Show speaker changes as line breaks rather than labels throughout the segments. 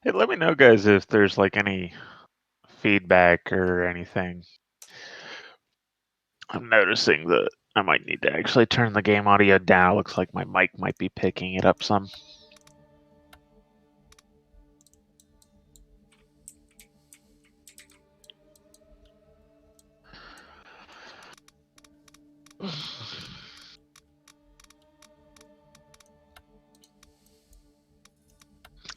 Hey, let me know, guys, if there's like any feedback or anything. I'm noticing that I might need to actually turn the game audio down. Looks like my mic might be picking it up some.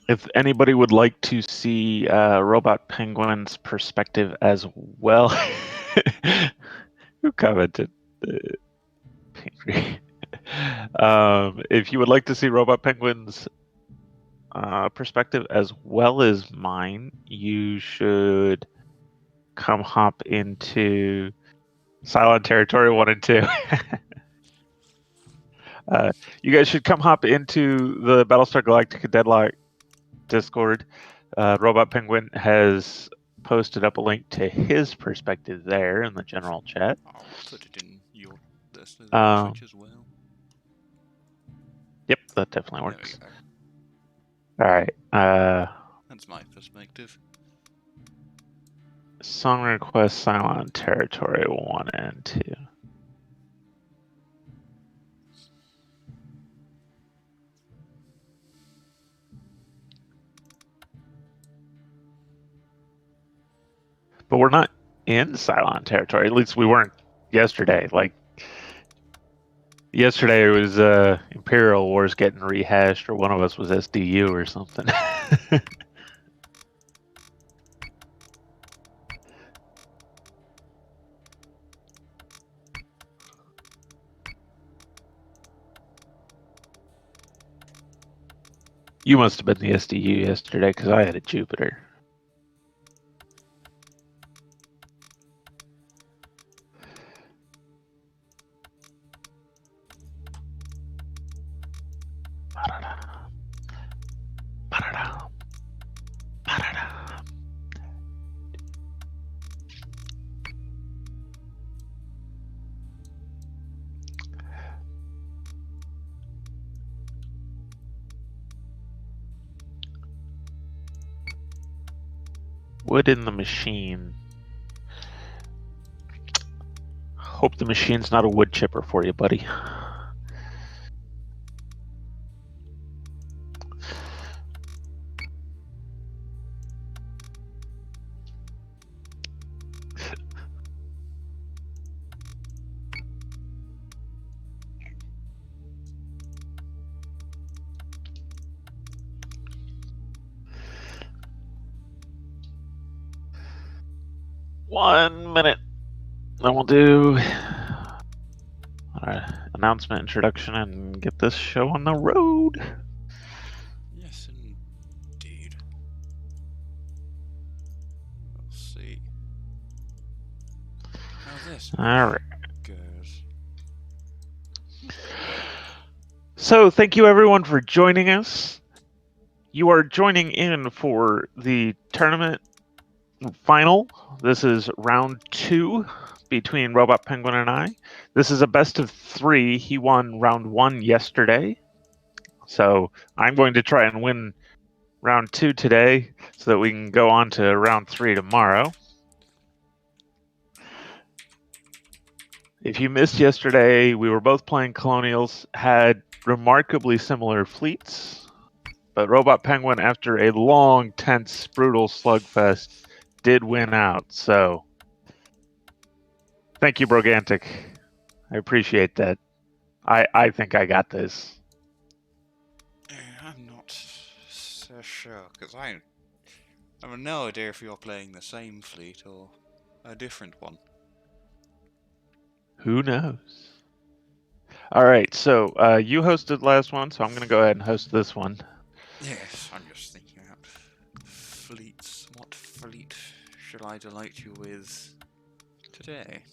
If anybody would like to see Robot Penguin's perspective as well, who commented? If you would like to see Robot Penguin's perspective as well as mine, you should come hop into Silent Territory 1 and 2. You guys should come hop into the Battlestar Galactica Deadlock Discord. Robot Penguin has posted up a link to his perspective there in the general chat.
I'll put it in your Twitch as well.
Yep, that definitely works.
There we
go. All right.
That's my perspective.
Song request Silent Territory 1 and 2. But we're not in Silent Territory. At least we weren't yesterday. Like, yesterday it was Imperial Wars getting rehashed, or one of us was SDU or something. You must have been the SDU yesterday, because I had a Jupiter. Wood in the machine. Hope the machine's not a wood chipper for you, buddy. One minute. Then we'll do our announcement introduction and get this show on the road.
Yes, indeed. We'll see how this
All right.
goes.
So, thank you everyone for joining us. You are joining in for the tournament final. This is round 2 between Robot Penguin and I. This is a best of 3. He won round 1 yesterday. So I'm going to try and win round 2 today so that we can go on to round 3 tomorrow. If you missed yesterday, we were both playing Colonials, had remarkably similar fleets, but Robot Penguin, after a long, tense, brutal slugfest, did win out. So thank you, Brogantic. I appreciate that. I think I got this.
I'm not so sure, because I have no idea if you're playing the same fleet or a different one.
Who knows? All right, so you hosted last one, so I'm going to go ahead and host this one.
Yes, I'm just thinking about fleets. What fleet should I delight you with today?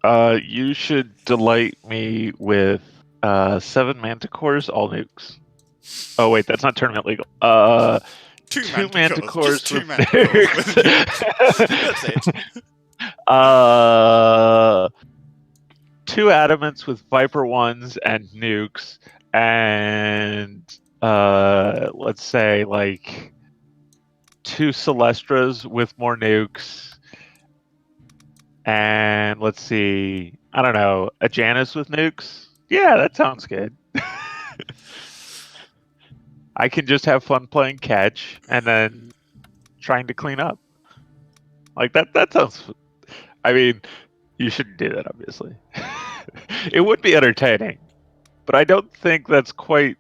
You should delight me with 7 Manticores, all nukes. Oh wait, that's not tournament legal.
Two
Manticores,
just two Manticores with nukes. That's it.
2 Adamants with Viper 1s and nukes, and let's say like 2 Celestras with more nukes, and let's see, I don't know, a Janus with nukes. Yeah, that sounds good. I can just have fun playing catch and then trying to clean up. Like that sounds. I mean, you shouldn't do that, obviously. It would be entertaining, but I don't think that's quite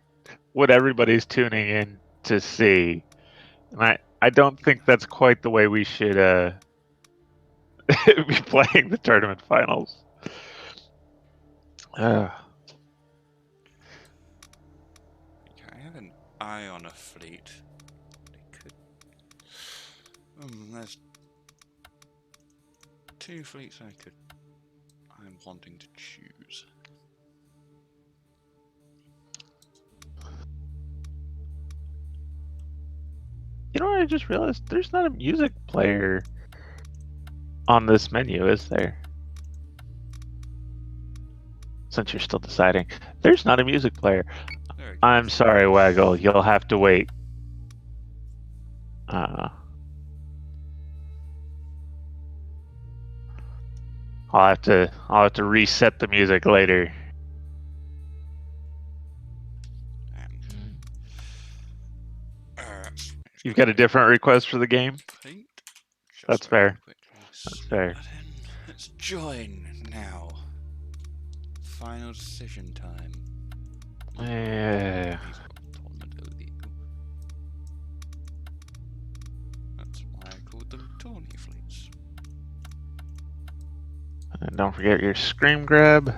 what everybody's tuning in to see. And I don't think that's quite the way we should be playing the tournament finals.
Okay, I have an eye on a fleet. They could. There's 2 fleets I'm wanting to choose.
You know what? I just realized there's not a music player on this menu, is there? Since you're still deciding, there's not a music player. I'm sorry, Waggle. You'll have to wait. I'll have to reset the music later. You've got a different request for the game? That's fair. That's fair.
Let's join now. Final decision time.
Yeah.
That's why I called them Tourney fleets.
And don't forget your screen grab.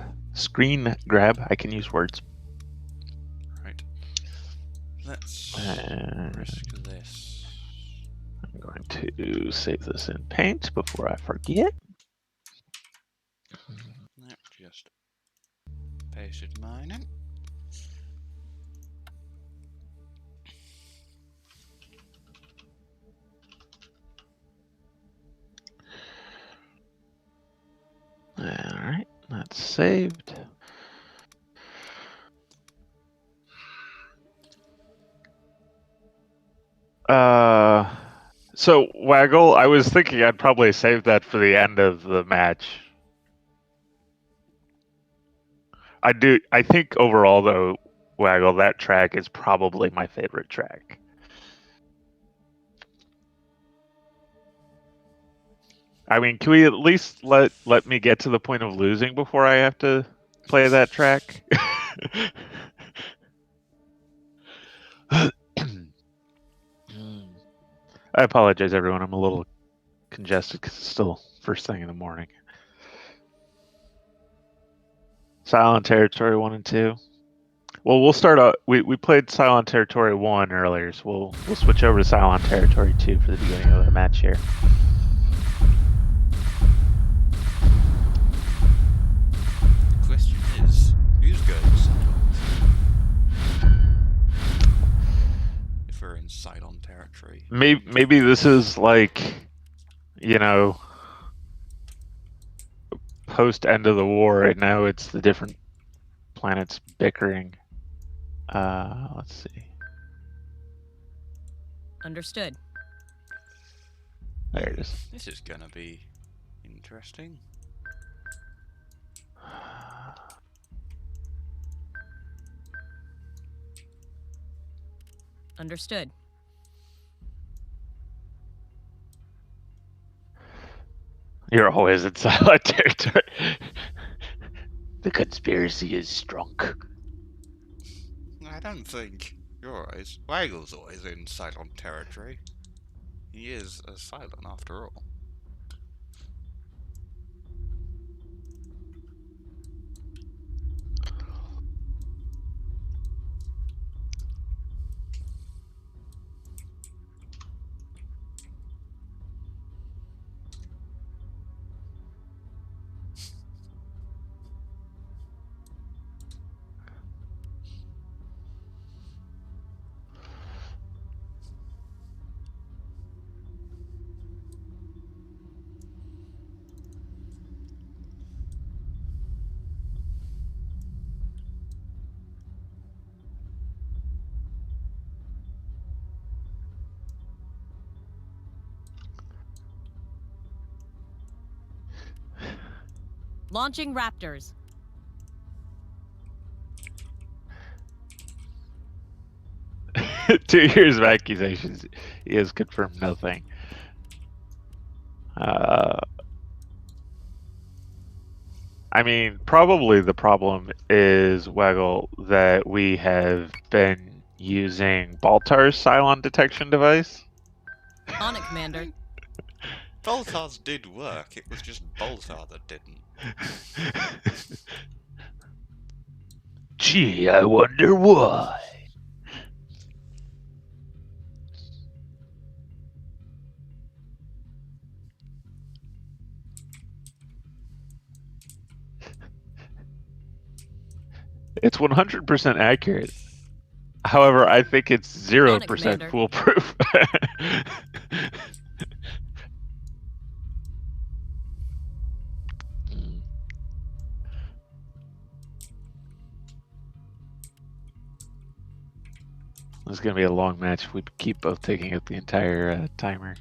I can use words.
Right. Let's risk this.
I'm going to save this in Paint before I forget.
Nope, just pasted mine in.
Alright, that's saved. So Waggle, I was thinking I'd probably save that for the end of the match. I think overall though, Waggle, that track is probably my favorite track. I mean, can we at least let me get to the point of losing before I have to play that track? I apologize, everyone. I'm a little congested because it's still first thing in the morning. Silent Territory 1 and 2. Well, we'll start out. We played Silent Territory 1 earlier, so we'll switch over to Silent Territory 2 for the beginning of the match here.
The question is, who's going silent? If we're in Silent Territory.
Maybe this is like, you know, post end of the war, and now it's the different planets bickering. Let's see.
Understood.
There it is.
This is gonna be interesting.
Understood.
You're always in Silent Territory. The conspiracy is strong.
I don't think you're always. Waggle's always in Silent Territory. He is a silent after all.
Launching Raptors.
Two years of accusations. He has confirmed nothing. I mean, probably the problem is, Waggle, that we have been using Baltar's Cylon detection device.
On it, Commander.
Boltar's did work, it was just Boltar that didn't.
Gee, I wonder why. It's 100% accurate. However, I think it's 0%
Commander.
foolproof. This is going to be a long match if we keep both taking up the entire timer.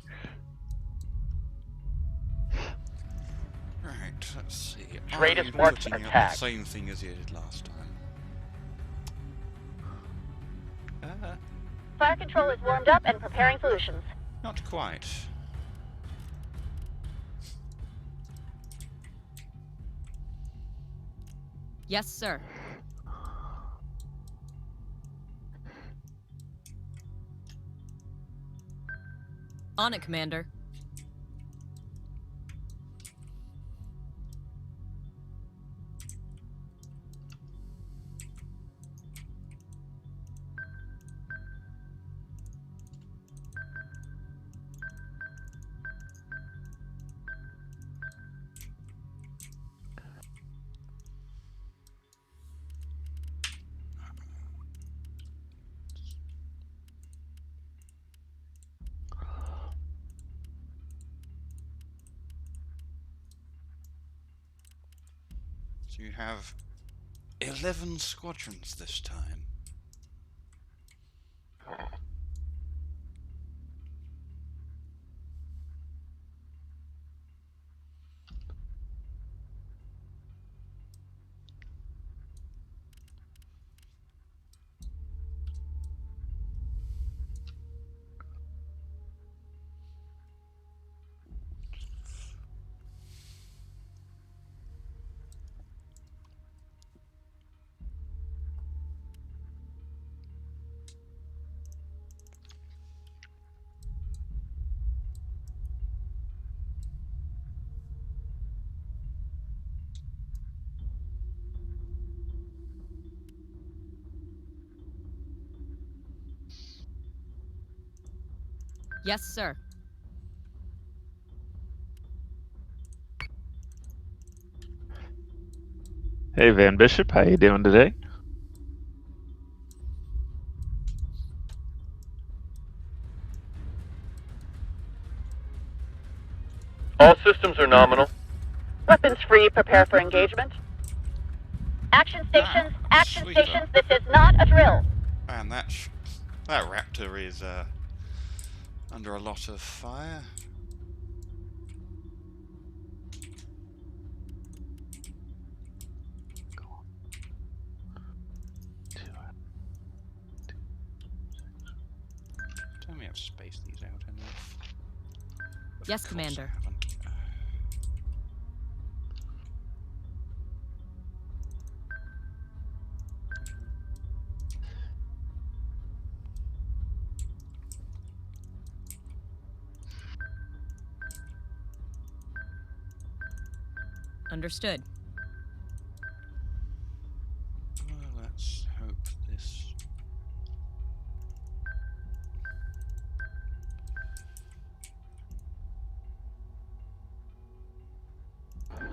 Right, let's see.
Trader's
I'm
marked
putting out
attack.
the same thing as you did last time.
Fire control is warmed up and preparing solutions.
Not quite.
Yes, sir. On it, Commander.
So you have 11 squadrons this time.
Yes, sir.
Hey, Van Bishop, how you doing today?
All systems are nominal.
Weapons free, prepare for engagement. Action stations, action
sweeter.
stations, this is not a drill.
And that raptor is under a lot of fire. Tell me I've spaced these out enough. Of
Yes,
course
Commander.
I haven't.
Understood.
Well, let's hope this.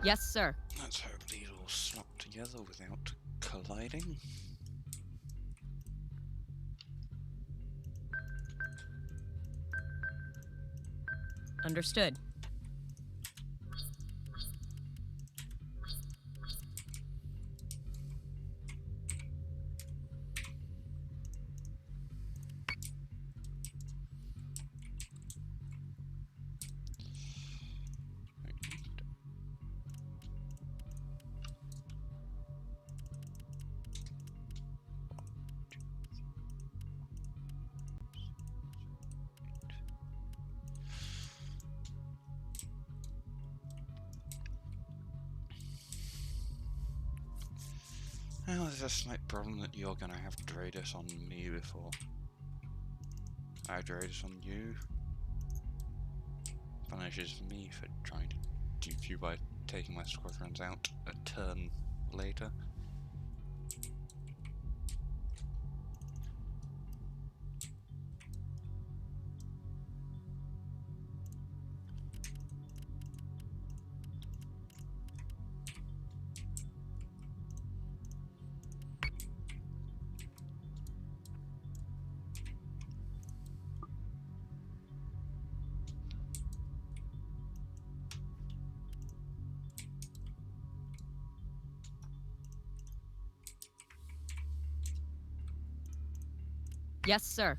Yes, sir.
Let's hope these all swap together without colliding.
Understood.
Well, there's a slight problem that you're gonna have Dradus on me before I have Dradus on you. Punishes me for trying to dupe you by taking my squadrons out a turn later.
Yes, sir.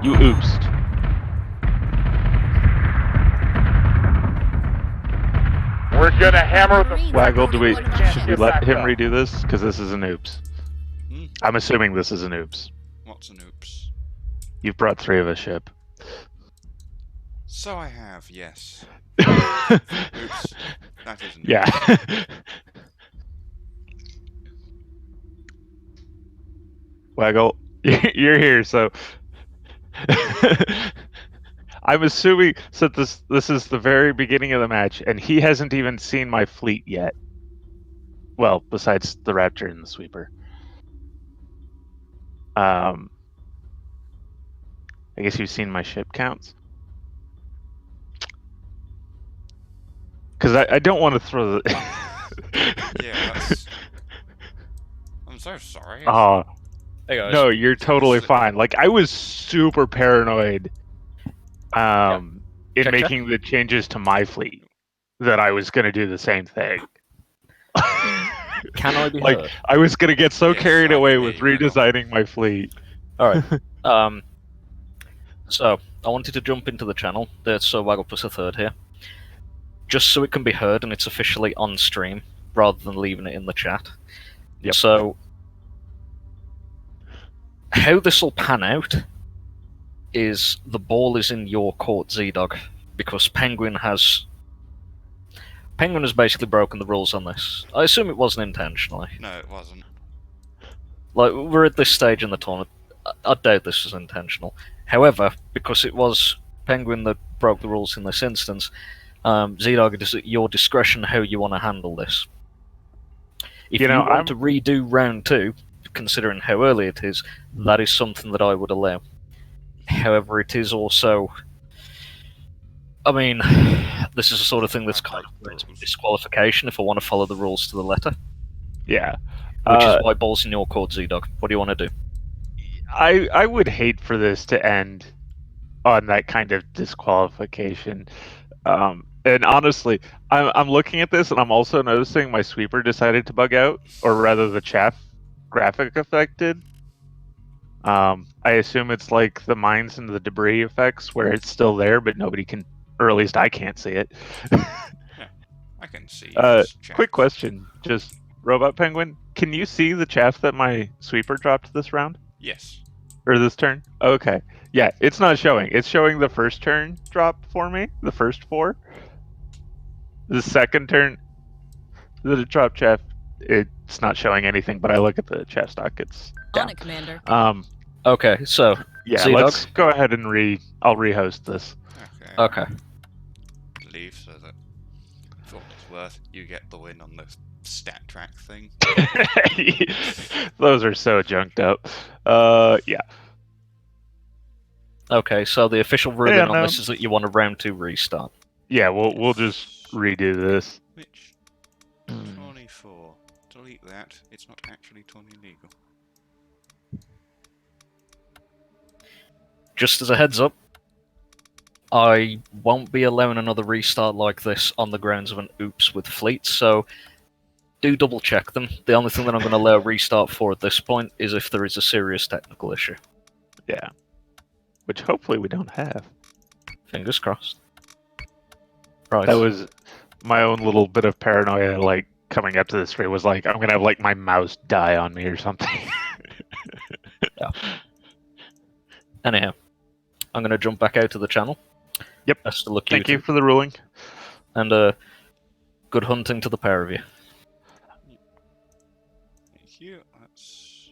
You oopsed.
We're gonna hammer the
Marines
Waggle,
boarded one of our
should we
ships.
let him
Back up.
redo this? Because this is an oops.
Hmm?
I'm assuming this is an oops.
What's an oops?
You've brought 3 of a ship.
So I have, yes. Oops. That is an oops.
Yeah. Waggle, you're here, so I'm assuming so this is the very beginning of the match, and he hasn't even seen my fleet yet. Well, besides the Raptor and the Sweeper. I guess you've seen my ship counts. Because I don't want to throw the.
Yeah, that's. I'm so sorry.
Oh,
Hey guys.
no, you're totally
Seriously.
fine. Like, I was super paranoid in
Check.
making the changes to my fleet that I was going to do the same thing.
Can I be
Like,
heard?
I was going to get so
Yes,
carried
I can
away
hear
with
you, Waggle.
redesigning my fleet.
Alright. So, I wanted to jump into the channel. There's so Waggle plus a third here. Just so it can be heard and it's officially on stream, rather than leaving it in the chat.
Yep.
So, how this will pan out is the ball is in your court, Z-Dog, because Penguin has basically broken the rules on this. I assume it wasn't intentionally.
No, it wasn't.
Like, we're at this stage in the tournament. I doubt this was intentional. However, because it was Penguin that broke the rules in this instance, Z-Dog, it is at your discretion how you want to handle this. If you want to redo round 2, considering how early it is, that is something that I would allow. However, it is also... I mean, this is the sort of thing that's kind of disqualification if I want to follow the rules to the letter.
Yeah.
Which is why ball's in your court, Z-Dog. What do you want to do?
I would hate for this to end on that kind of disqualification. And honestly, I'm looking at this and I'm also noticing my sweeper decided to bug out, or rather the chaff graphic affected. I assume it's like the mines and the debris effects where it's still there, but nobody can, or at least I can't see it.
I can see.
Quick question, just Robot Penguin, can you see the chaff that my sweeper dropped this round?
Yes.
Or this turn? Okay. Yeah, it's not showing. It's showing the first turn drop for me, the first 4. The second turn, the drop chaff, it's not showing anything, but I look at the chaff stock, it's
On
down.
it, Commander.
Okay, so...
Yeah,
Z-Dog?
let's go ahead and I'll rehost this.
Okay.
Okay.
Leave so that for what it's worth, you get the win on the stat track thing.
Those are so junked up. Yeah.
Okay, so the official ruling
Yeah,
on
no.
this is that you want a round 2 restart.
Yeah, we'll just redo this.
Which 24. Delete that. It's not actually Tourney legal.
Just as a heads up, I won't be allowing another restart like this on the grounds of an oops with fleets, so do double check them. The only thing that I'm going to allow restart for at this point is if there is a serious technical issue.
Yeah. Which hopefully we don't have.
Fingers crossed. Right.
That was my own little bit of paranoia, like, coming up to this stream was like, I'm going to have, like, my mouse die on me or something.
Anyhow, I'm going to jump back out to the channel.
Yep.
Best of luck,
Thank you
two.
for the ruling.
And good hunting to the pair of you.
Thank you. That's...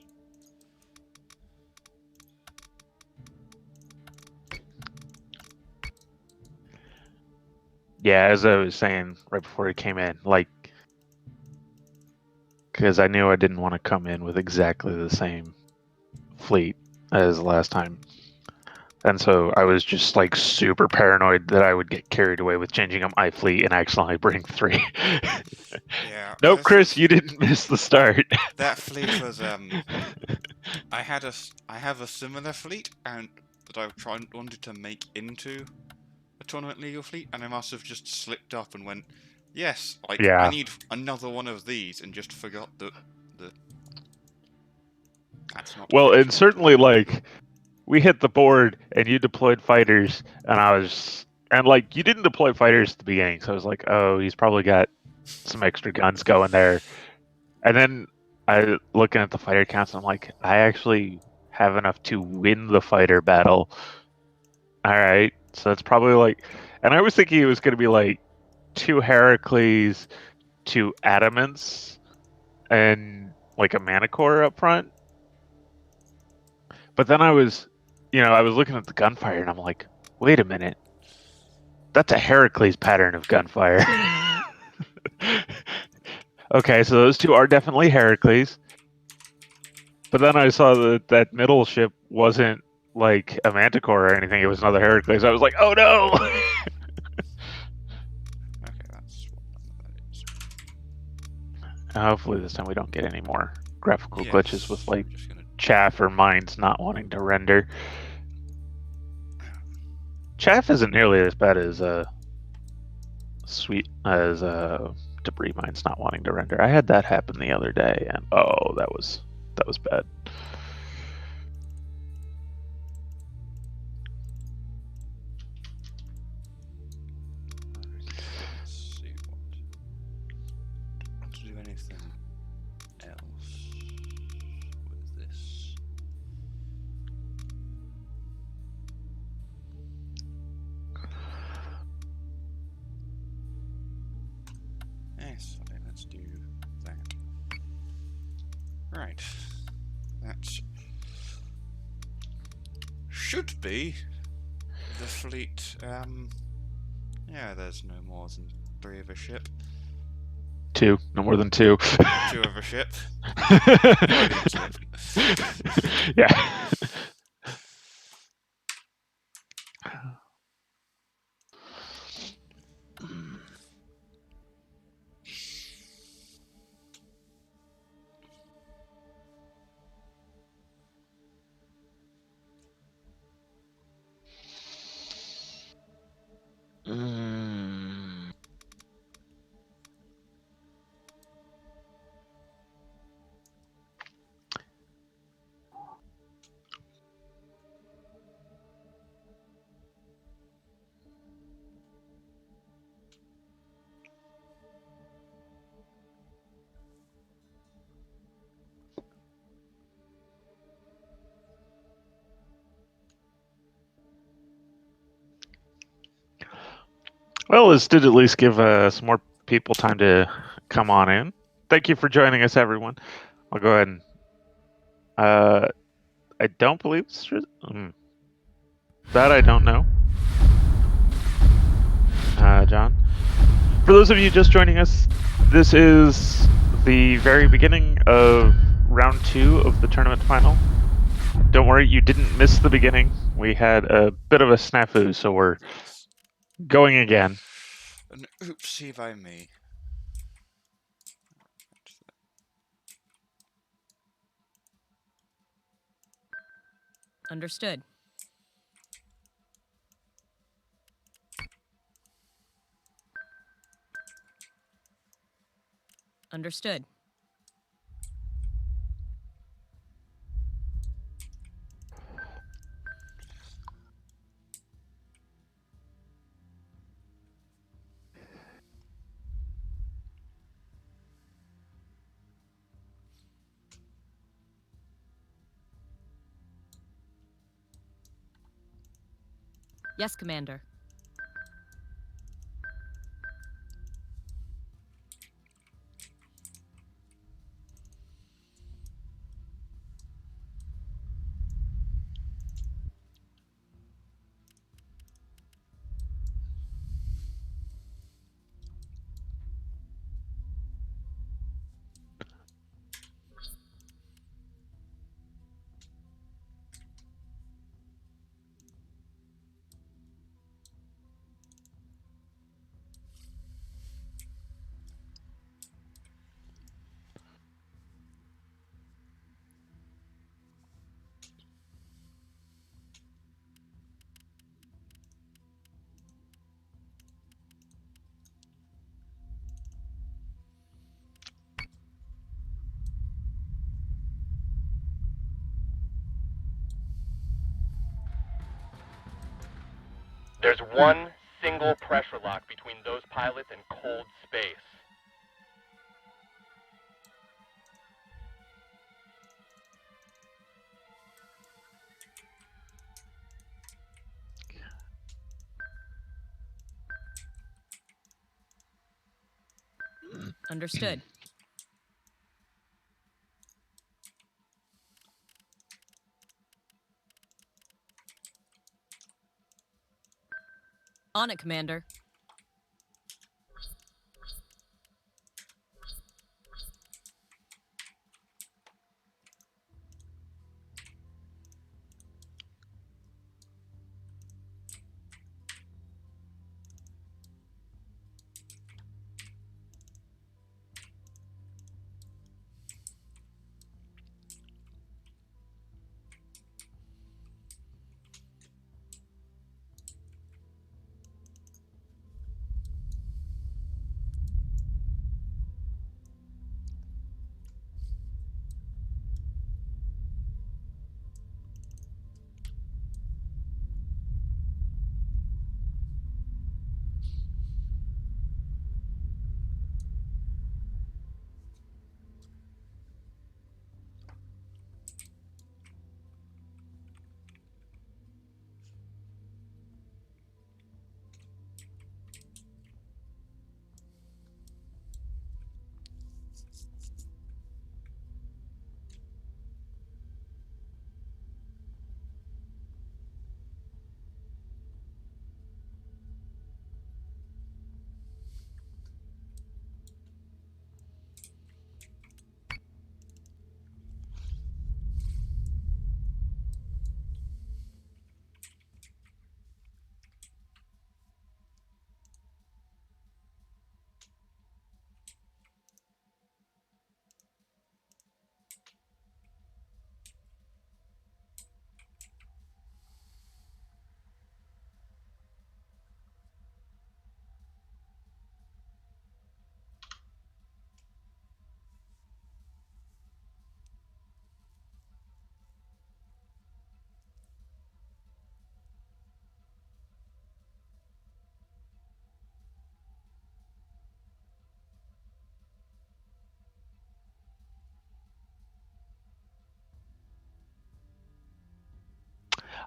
Yeah, as I was saying right before he came in, like, because I knew I didn't want to come in with exactly the same fleet as last time. And so I was just, like, super paranoid that I would get carried away with changing up my fleet and accidentally bring 3.
Yeah.
Nope,
this
Chris,
is-
you didn't miss the start.
That fleet was I have a similar fleet and that I wanted to make into a tournament legal fleet, and I must have just slipped up and went, yes, like
Yeah.
I need another one of these, and just forgot that that's not.
Well,
the
and
case.
certainly, like, we hit the board and you deployed fighters, and like, you didn't deploy fighters at the beginning, so I was like, oh, he's probably got some extra guns going there. And then I looking at the fighter counts, and I'm like, I actually have enough to win the fighter battle. All right, so it's probably like, and I was thinking it was going to be like 2 Heracles, 2 Adamants, and like a Manicore up front. But then I was looking at the gunfire, and I'm like, wait a minute, that's a Heracles pattern of gunfire. Okay, so those 2 are definitely Heracles. But then I saw that middle ship wasn't like a Manticore or anything; it was another Heracles. I was like, oh no!
Okay, that's what that is.
Hopefully this time we don't get any more graphical
Yes,
glitches with like
I'm just gonna...
chaff or mines not wanting to render. Chaff isn't nearly as bad as debris mines not wanting to render. I had that happen the other day, and oh, that was bad.
Let's see what to do anything else with this. Yes, okay, let's do that. Right. That should be the fleet. Yeah, there's no more than 3 of a ship.
2, no more than 2.
2 of a ship. Freudian slip.
Yeah. Mm. Well, this did at least give some more people time to come on in. Thank you for joining us, everyone. I'll go ahead and... I don't believe it's true. That I don't know. John? For those of you just joining us, this is the very beginning of round 2 of the tournament final. Don't worry, you didn't miss the beginning. We had a bit of a snafu, so we're going again.
An oopsie by me.
Understood. Understood. Yes, Commander.
There's one single pressure lock between those pilots and cold space.
Understood. On it, Commander.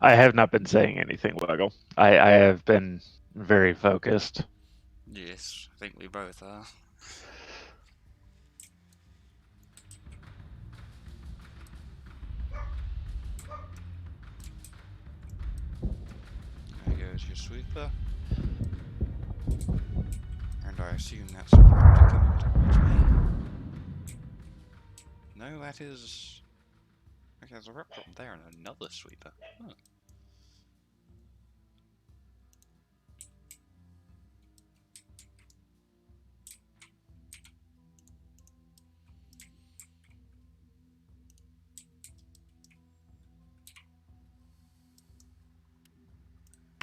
I have not been saying anything, Wiggle. I have been very focused.
Yes, I think we both are. There goes your sweeper. And I assume that's a raptor coming towards me. No, that is... Okay, there's a raptor up there and another sweeper. Huh.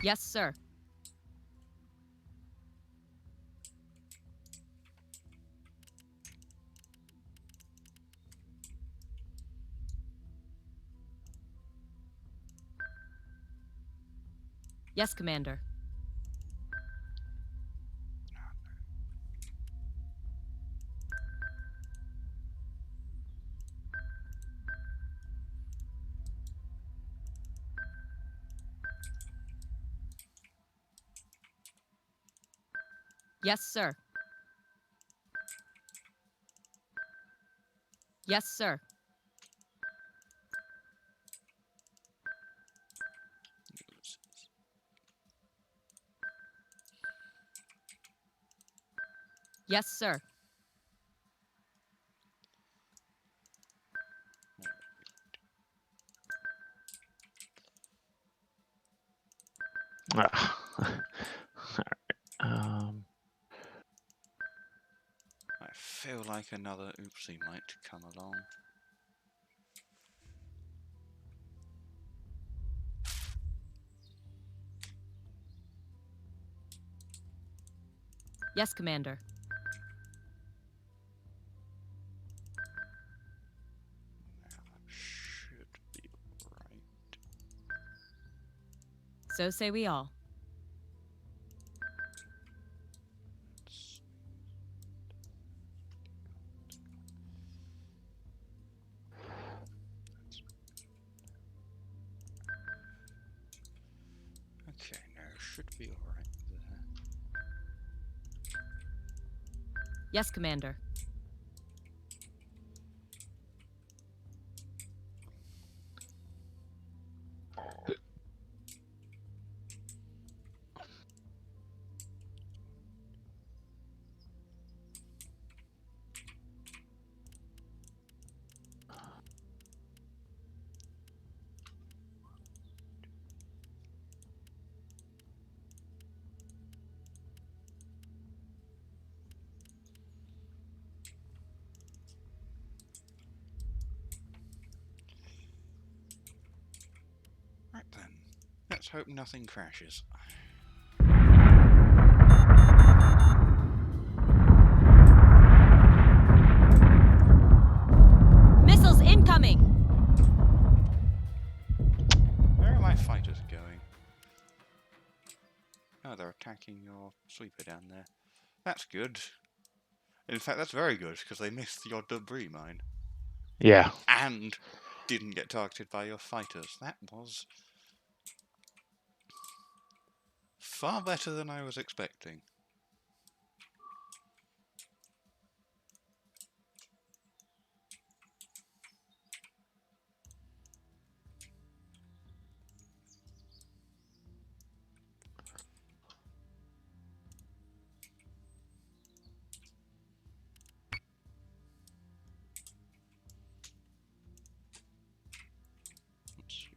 Yes, sir. Yes, Commander. Yes, sir. Yes, sir. Yes, sir.
Ah. Alright.
I feel like another oopsie might come along.
Yes, Commander.
Now that should be right.
So say we all.
Let's- Okay, no, should be alright there.
Yes, Commander.
Right then, let's hope nothing crashes.
Missiles incoming!
Where are my fighters going? Oh, they're attacking your sweeper down there. That's good. In fact, that's very good, because they missed your debris mine.
Yeah.
And didn't get targeted by your fighters. That was far better than I was expecting. What's your...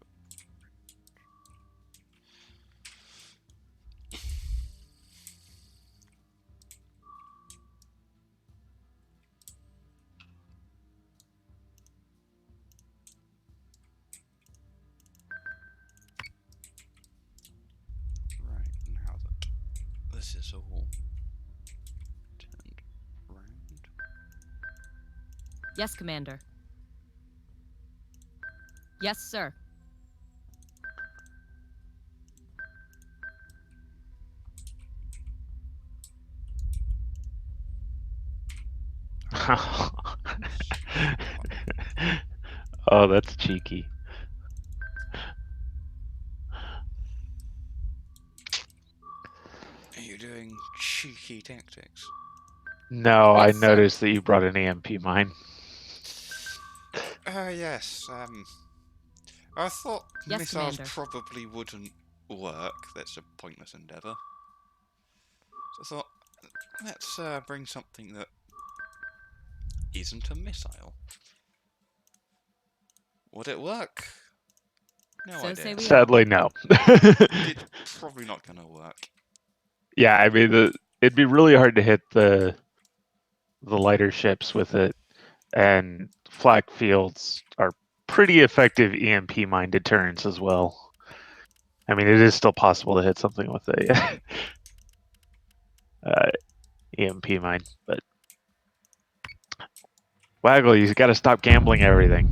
Right, now that this is all turned round.
Yes, Commander. Yes, sir.
Oh, that's cheeky.
Are you doing cheeky tactics?
No, I
Yes, sir.
noticed that you brought an EMP mine.
Yes, I thought
Yes,
missiles
Commander.
probably wouldn't work. That's a pointless endeavour. So I thought, let's bring something that isn't a missile. Would it work? No
So
idea.
say we all.
Sadly, no.
It's probably not going to work.
Yeah, I mean, it'd be really hard to hit the lighter ships with it, and flak fields are pretty effective EMP mine deterrents as well. I mean, it is still possible to hit something with a EMP mine, but Waggle, you got to stop gambling everything.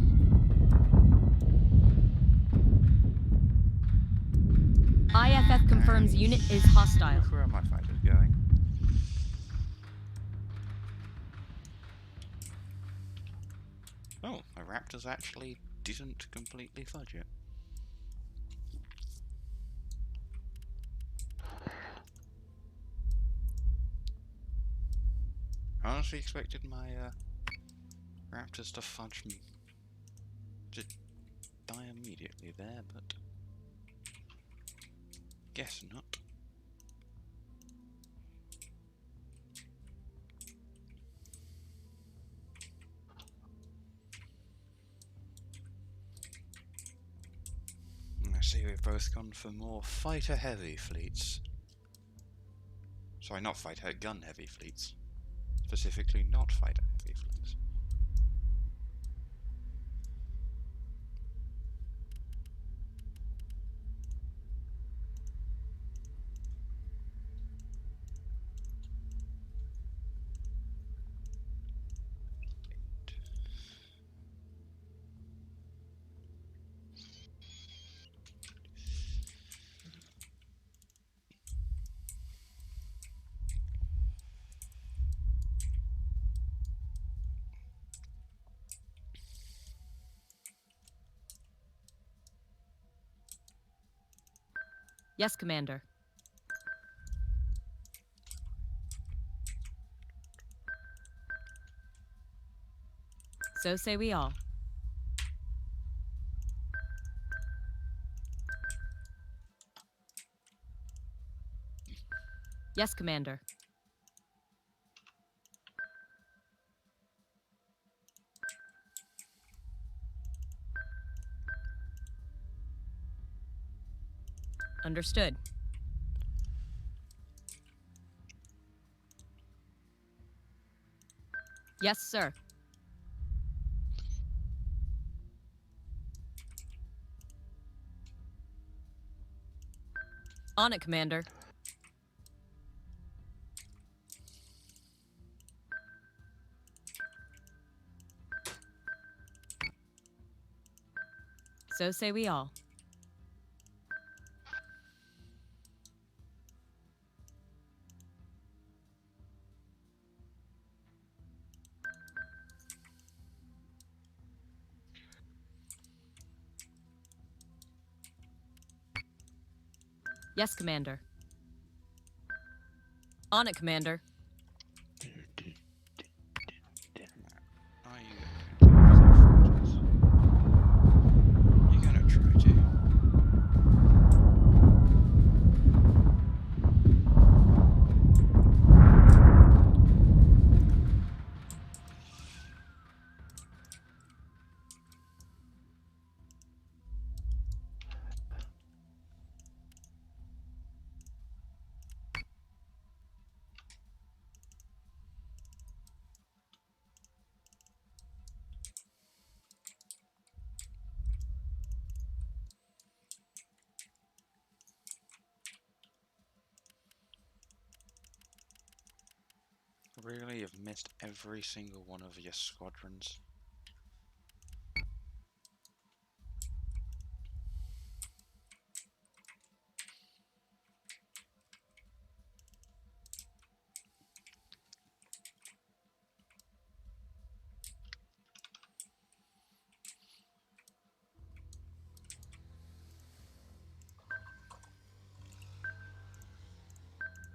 IFF confirms unit is hostile.
Where are my fighters going? Oh, my raptors actually didn't completely fudge it. I honestly expected my raptors to fudge me. To die immediately there, but guess not. I see we've both gone for more fighter-heavy fleets. Sorry, not fighter, gun-heavy fleets. Specifically not fighter-heavy fleets.
Yes, Commander. So say we all. Yes, Commander. Understood. Yes, sir. On it, Commander. So say we all. Yes, Commander. On it, Commander.
Are you going to? You're gonna try to. Really, you've missed every single one of your squadrons.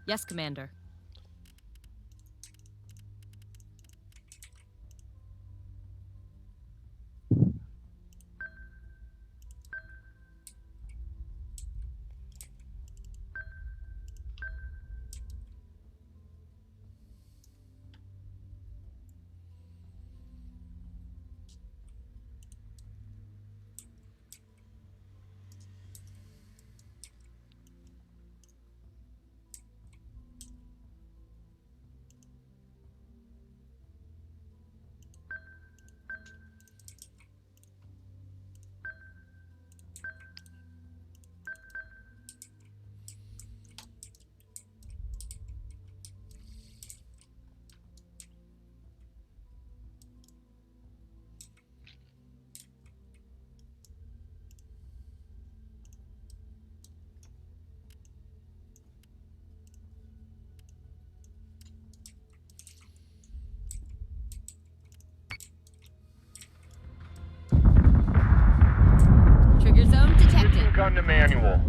Yes, Commander.
Switching gun to manual.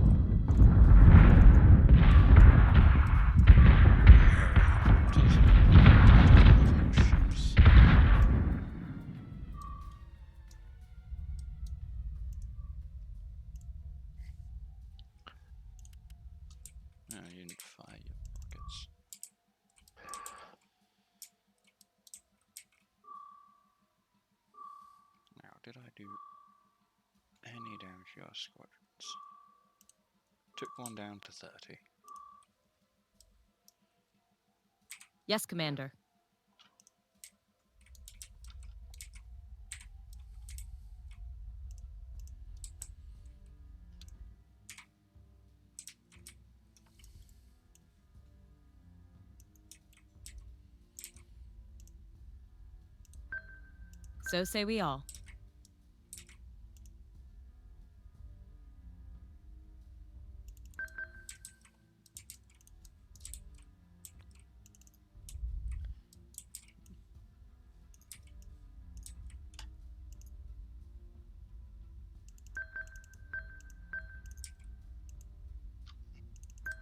No, you didn't fire your rockets. Now, did I do any damage to your squadrons? Took one down to 30.
Yes, Commander. So say we all.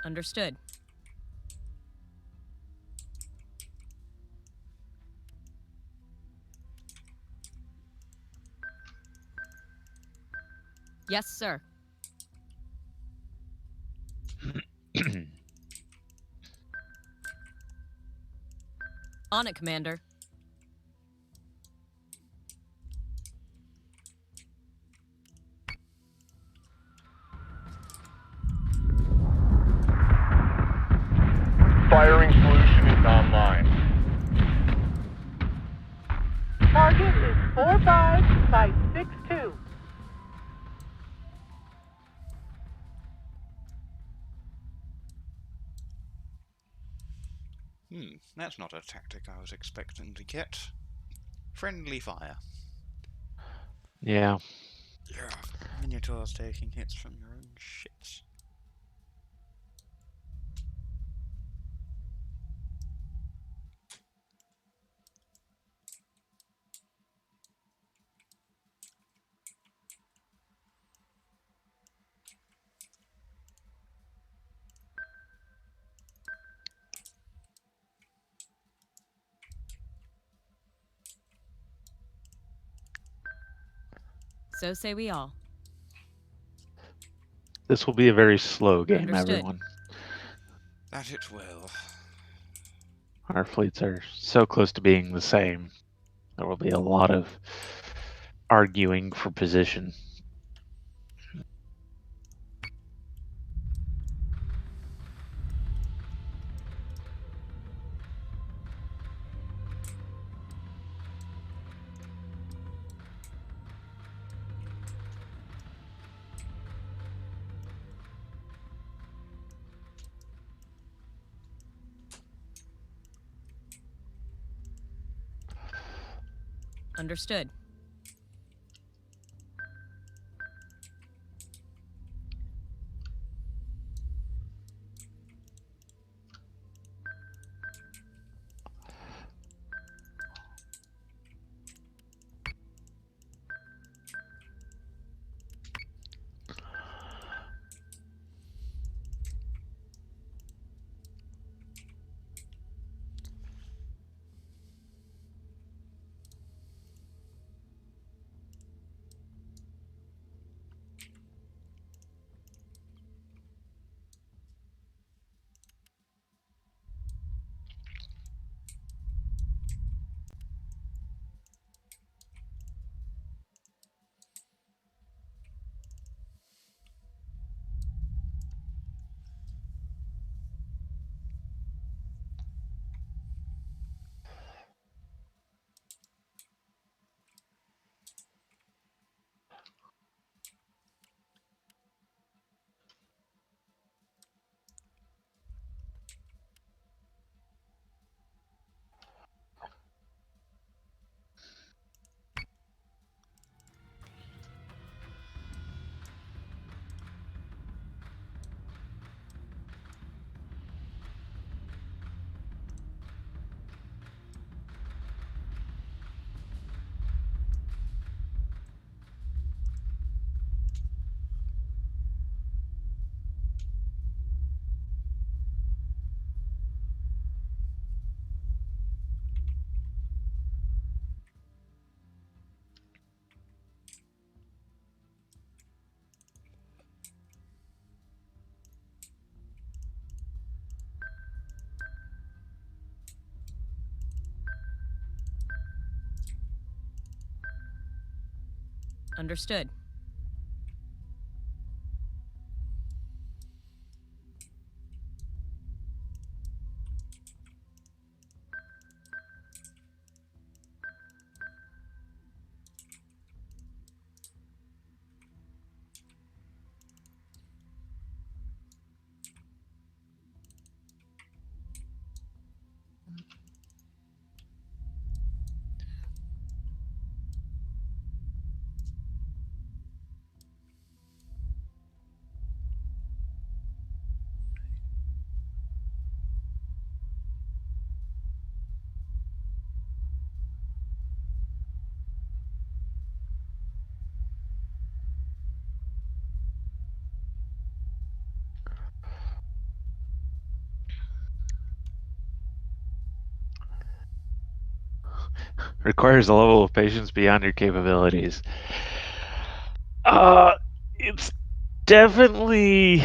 Understood. Yes, sir. On it, Commander.
Firing solution is online.
Target is 45562.
That's not a tactic I was expecting to get. Friendly fire.
Yeah.
Yeah. Minotaurs taking hits from your own shits.
So say we all.
This will be a very slow game,
Understood.
everyone.
That it will.
Our fleets are so close to being the same. There will be a lot of arguing for position.
Understood. Understood.
Requires a level of patience beyond your capabilities. It's definitely.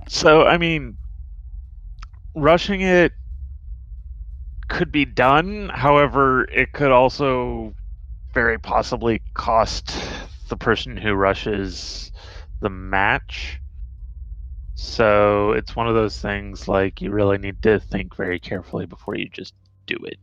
So, I mean, rushing it could be done. However, it could also very possibly cost the person who rushes the match. So it's one of those things like you really need to think very carefully before you just do it.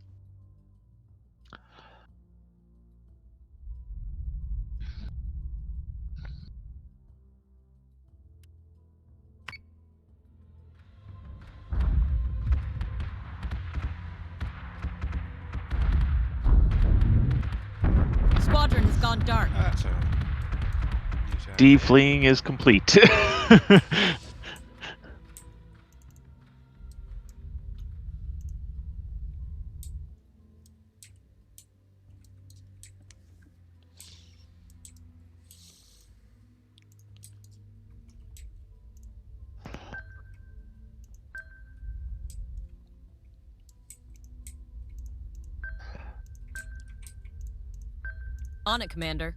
Squadron has gone dark.
That's alright.
D fleeing is complete.
On it, Commander.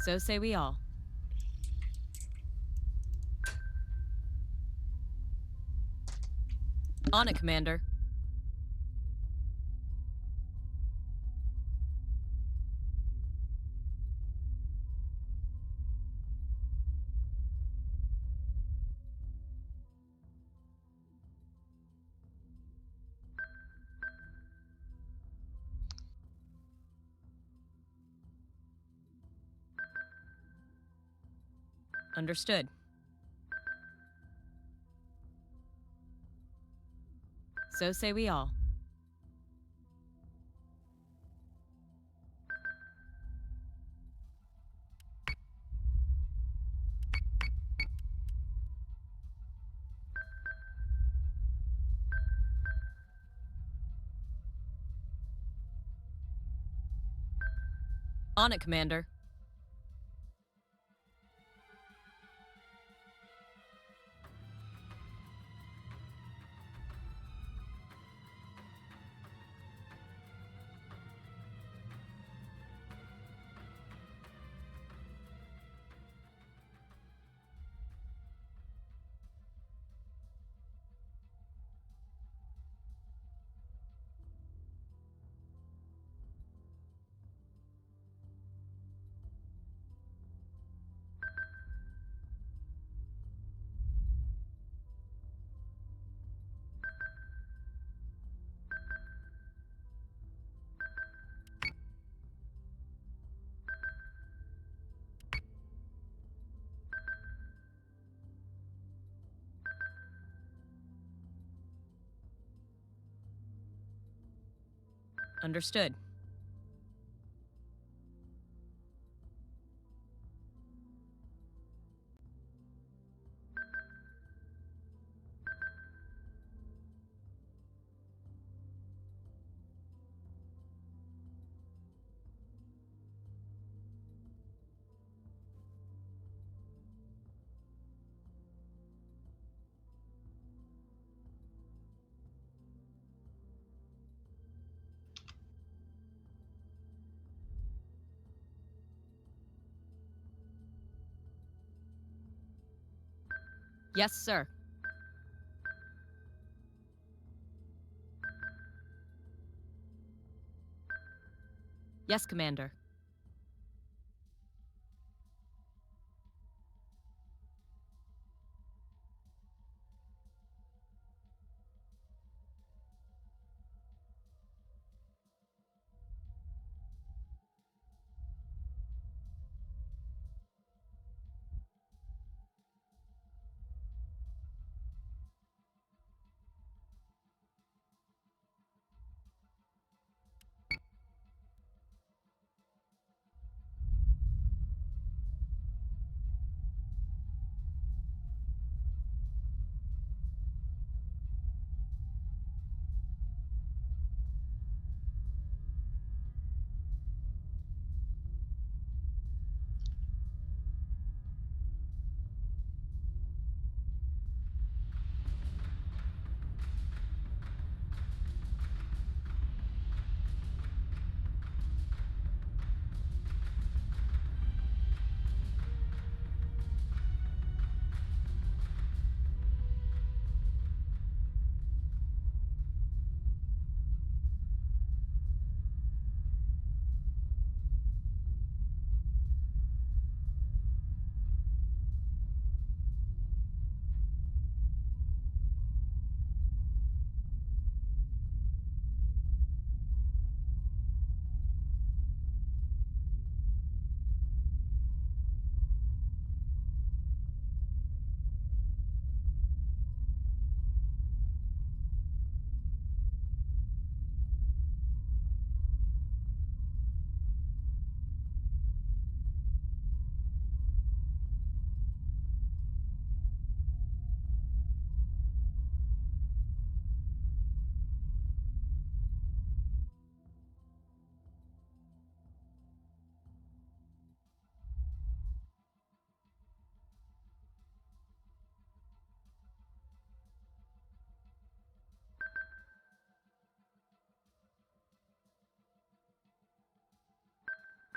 So say we all. On it, Commander. Understood. So say we all. On it, Commander. Understood. Yes, sir. Yes, Commander.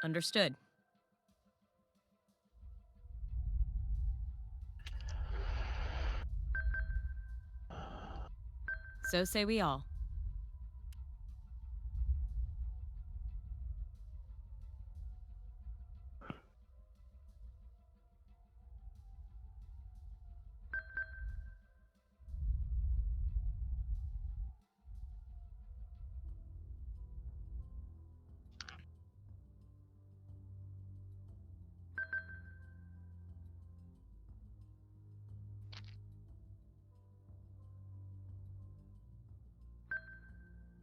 Understood. So say we all.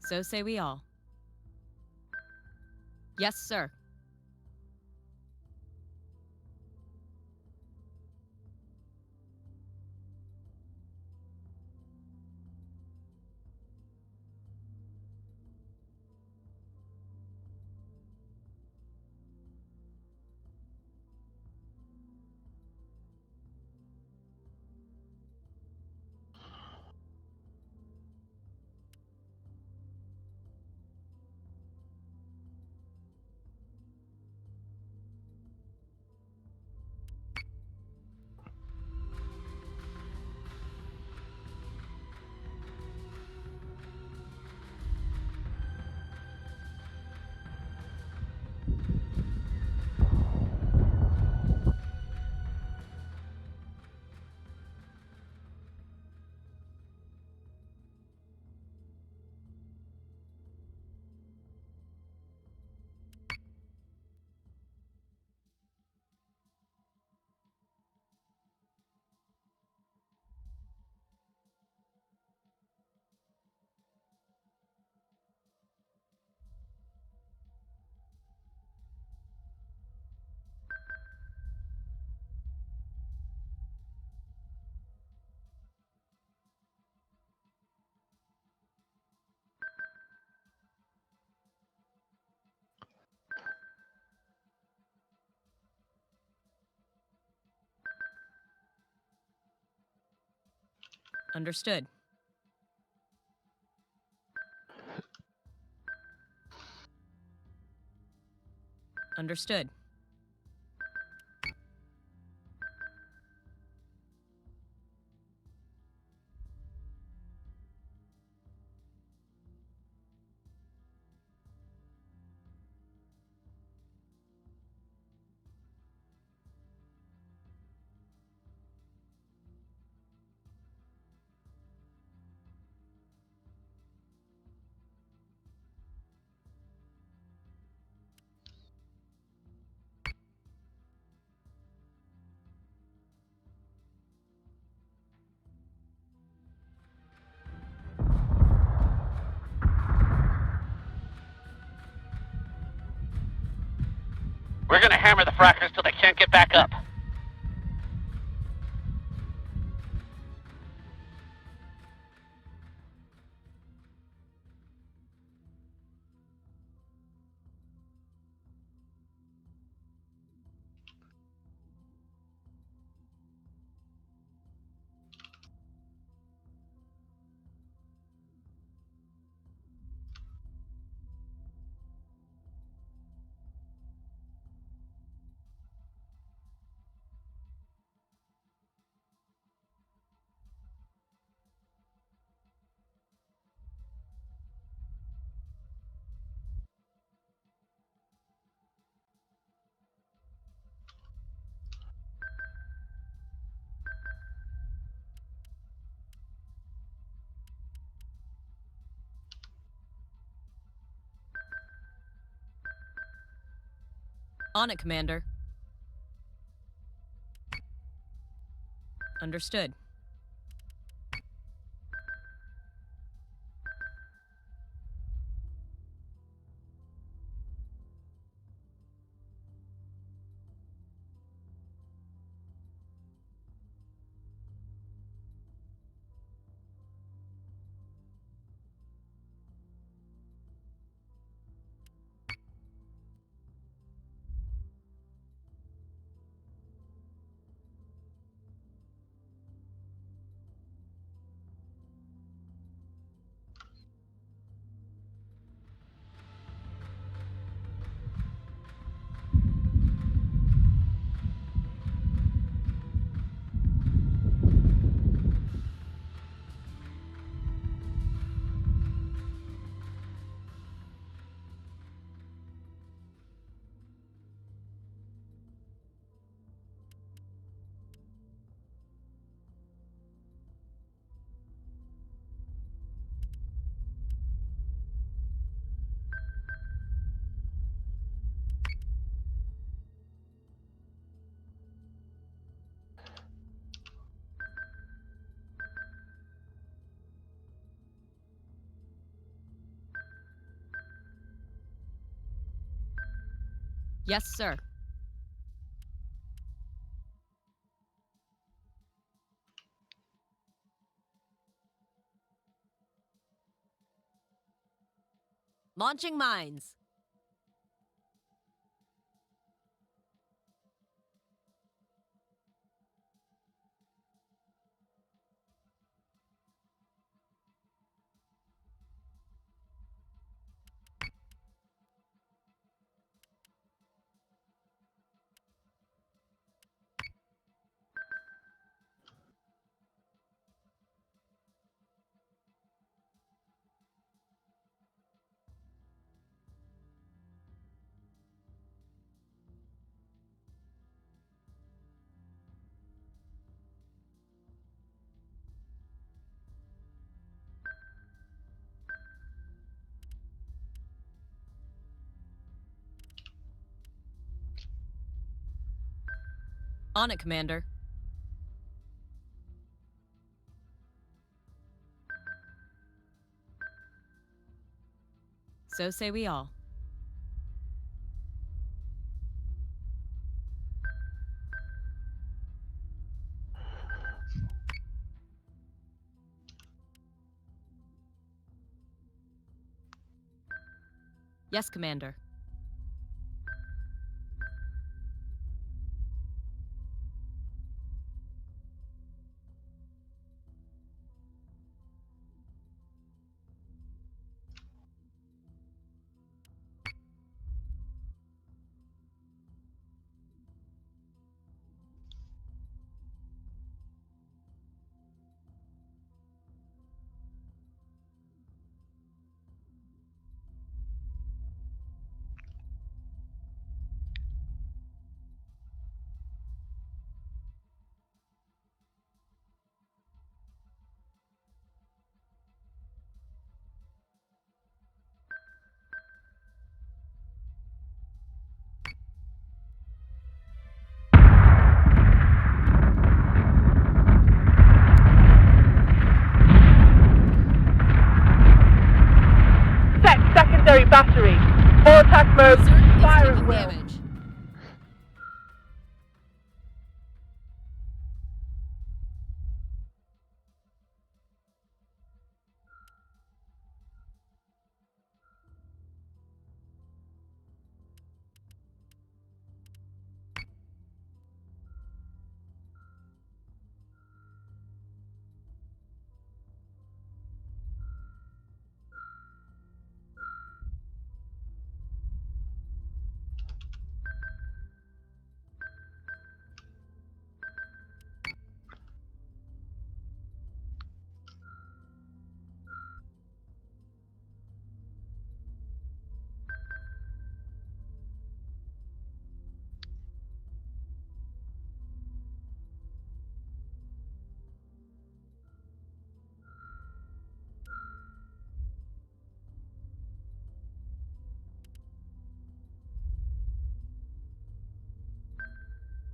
So say we all. Yes, sir. Understood. Understood.
We're gonna hammer the frackers till they can't get back up.
On it, Commander. Understood. Yes, sir. Launching mines. On it, Commander. So say we all. Yes, Commander.
battery. All attack mode,
User is
fire at
taking
will.
damage.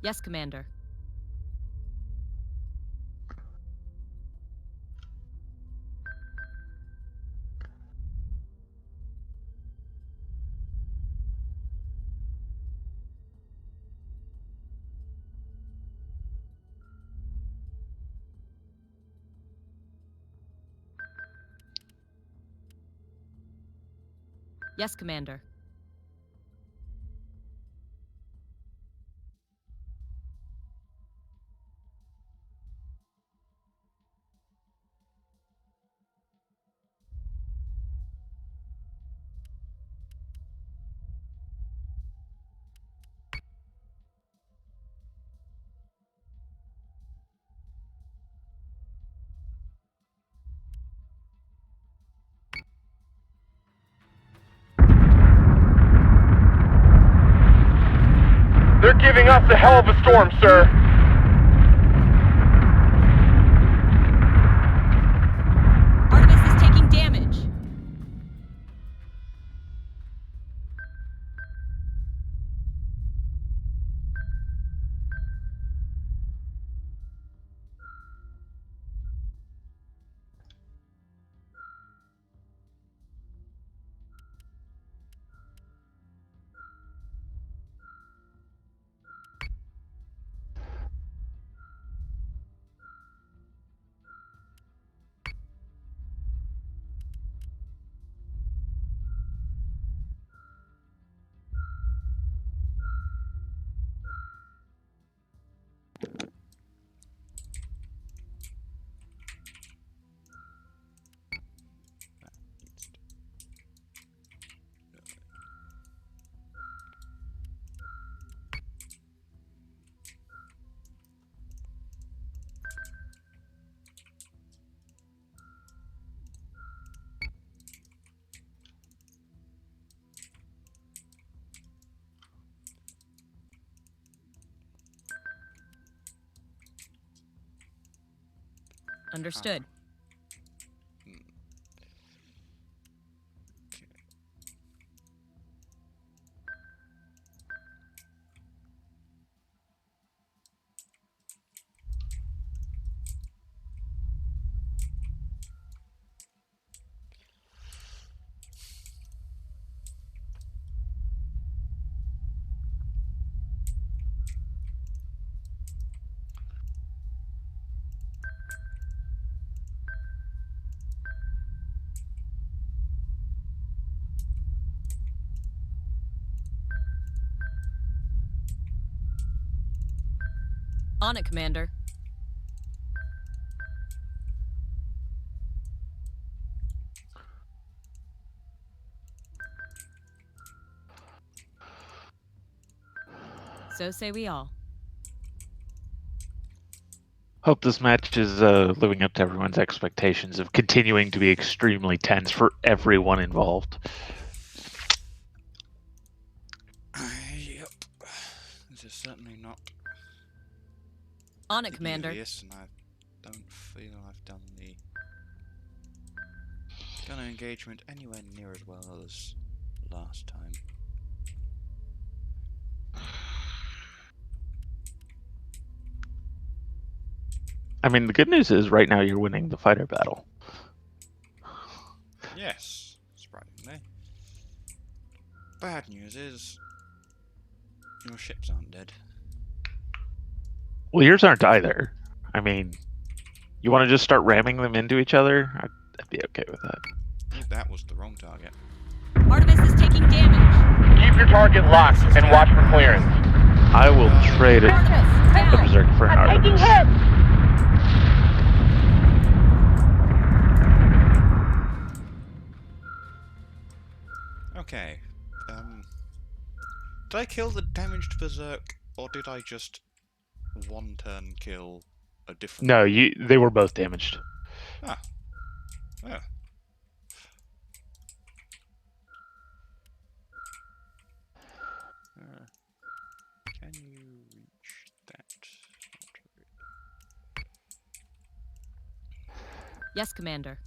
Yes, Commander. Yes, Commander.
They're giving us a hell of a storm, sir.
Artemis is taking damage. Understood. On it, Commander. So say we all.
Hope this match is living up to everyone's expectations of continuing to be extremely tense for everyone involved.
Yep. This is certainly not
On it,
the
Commander.
easiest, and I don't feel I've done the gunner engagement anywhere near as well as last time.
I mean, the good news is right now you're winning the fighter battle.
Yes, surprisingly. Bad news is your ships aren't dead.
Well, yours aren't either. I mean, you want to just start ramming them into each other? I'd be okay with that.
I think that was the wrong target.
Artemis is taking damage.
Keep your target locked and watch for clearance.
I will trade it
Artemis,
the
down.
Berserk for an
I'm taking
Artemis.
hits.
Okay. Did I kill the damaged Berserk, or did I just one turn kill a different
No,
one?
they were both damaged.
Ah. Oh. Can you reach that?
Yes, Commander.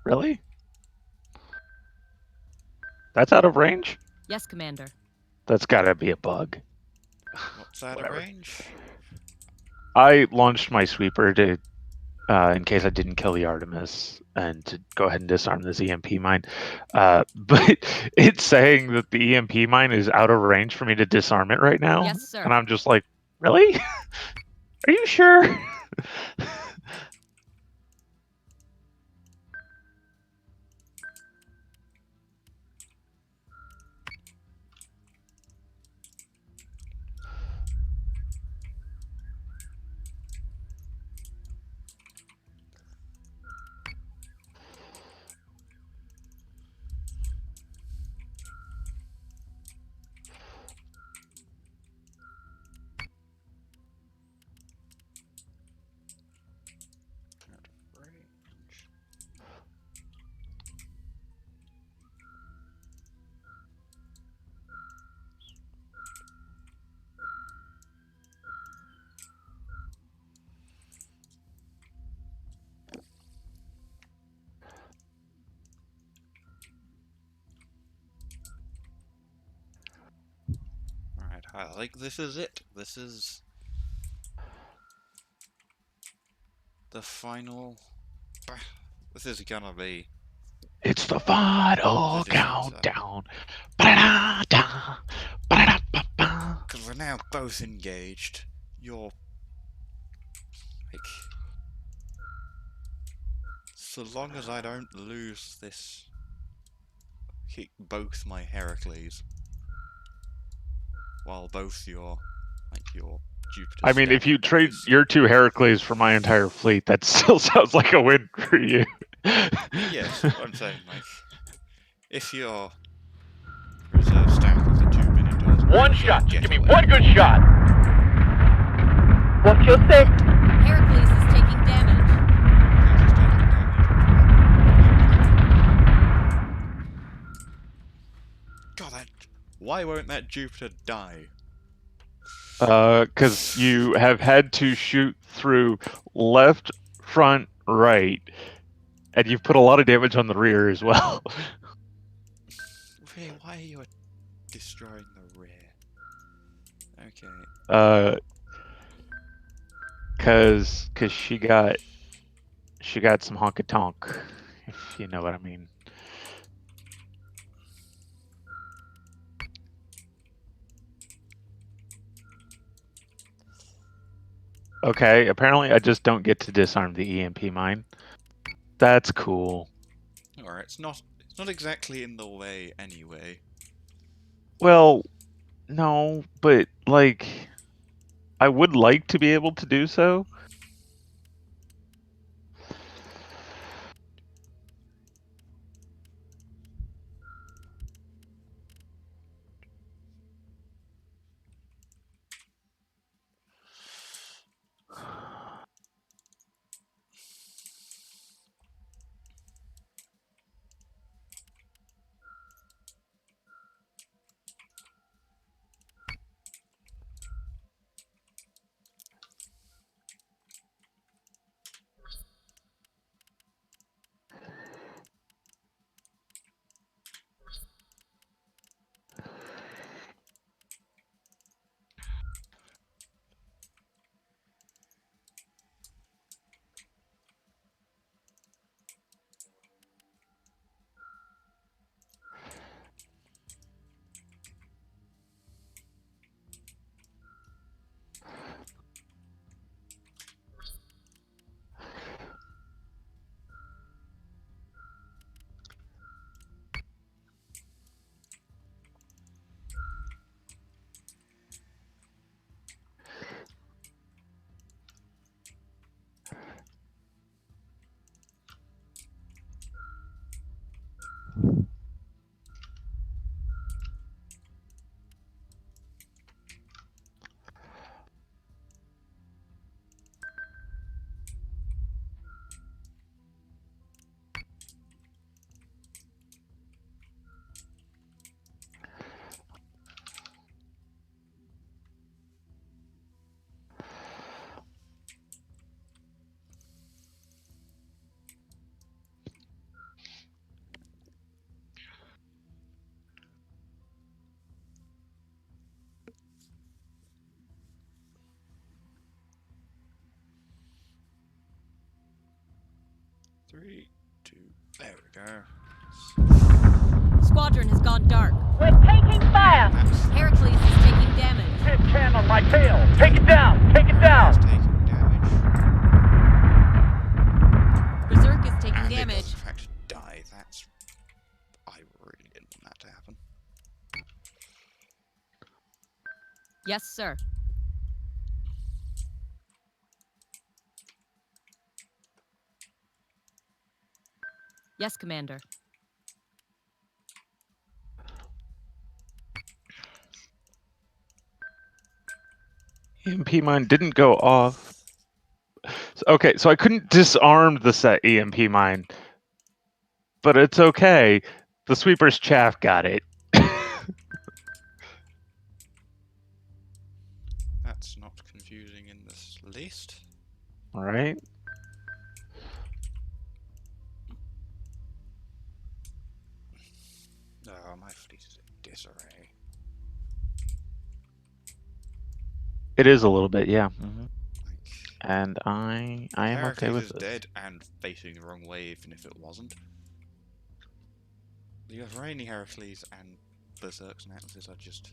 Really? That's out of range?
Yes, Commander.
That's gotta be a bug.
What's out of
Whatever.
range?
I launched my sweeper to, in case I didn't kill the Artemis, and to go ahead and disarm this EMP mine. But it's saying that the EMP mine is out of range for me to disarm it right now.
Yes, sir.
And I'm just like, really? Are you sure?
Out of range. Right, I think this is it. This is the final. This is gonna be.
It's the final
The difference,
countdown. Ba-da-da, ba-da-da-ba-ba.
because we're now both engaged. You're like, so long as I don't lose this, kick both my Heracles, while both your Jupiter.
I mean, if you trade your 2 Heracles for my entire fleet, that still sounds like a win for you.
Yes, I'm saying, like, if your reserve stack of the 2 Minotaurs.
One
reserve
shot. Just give me
getaway-
one good shot.
What's your six?
Heracles is taking damage.
Heracles is taking damage. God, why won't that Jupiter die?
Because you have had to shoot through left, front, right, and you've put a lot of damage on the rear as well.
Ray, why are you destroying the rear? Okay.
Because she got some honky tonk, if you know what I mean. Okay, apparently I just don't get to disarm the EMP mine. That's cool.
Alright, it's not exactly in the way anyway.
Well, no, but like I would like to be able to do so.
3, 2. There we go.
Squadron has gone dark.
We're taking fire.
That's
Heracles is taking damage.
Hit 10 on my tail. Take it down. Take it down.
taking damage.
Berserk is taking
And it
damage.
does in fact die. That's... I really didn't want that to happen.
Yes, sir. Yes, Commander.
EMP mine didn't go off. Okay, so I couldn't disarm the set EMP mine, but it's okay. The sweeper's chaff got it.
That's not confusing in this least.
All right.
Oh, my fleet is in disarray.
It is a little bit, yeah.
Like,
And I am okay
Heracles
with
is
it.
dead and facing the wrong way, even if it wasn't. The Rainy Heracles and Berserk's and Atlases are just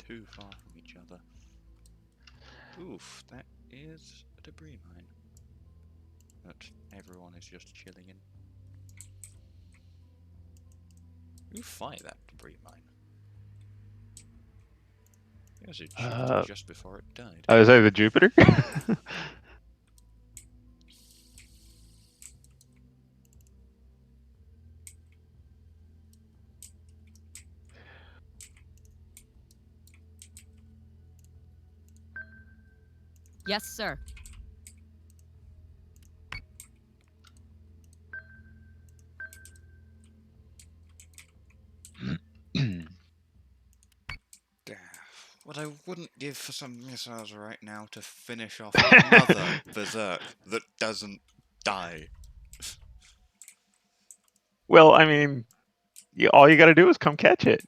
too far from each other. Oof, that is a debris mine. That everyone is just chilling in. Who fired that debris mine? It was a Jupiter just before it died.
I was saying the Jupiter.
Yes, sir.
Yeah. What I wouldn't give for some missiles right now to finish off another Berserk that doesn't die.
Well, I mean, all you got to do is come catch it.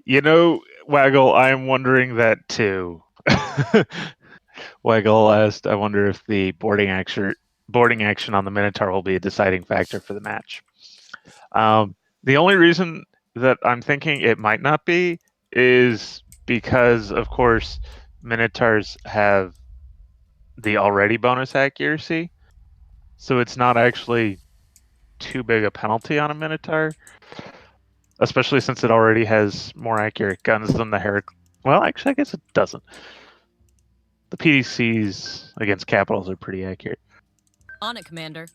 You know, Waggle, I am wondering that too. Waggle asked, I wonder if the boarding action on the Minotaur will be a deciding factor for the match. The only reason that I'm thinking it might not be is because, of course, Minotaurs have the already bonus accuracy, so it's not actually too big a penalty on a Minotaur, especially since it already has more accurate guns than the Heracles. Well, actually, I guess it doesn't. The PDCs against capitals are pretty accurate.
On it, Commander.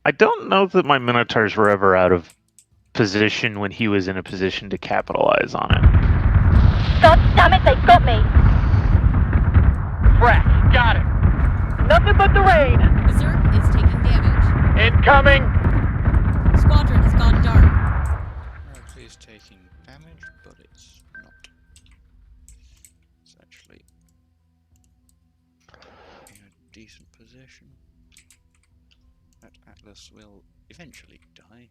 I don't know that my Minotaurs were ever out of position when he was in a position to capitalize on it.
God damn it, they got me.
Frack. Got it. Nothing but the rain.
Berserk is taking damage.
Incoming.
Squadron has gone dark.
Heracles is taking damage, but it's not. It's actually in a decent position. That Atlas will eventually die.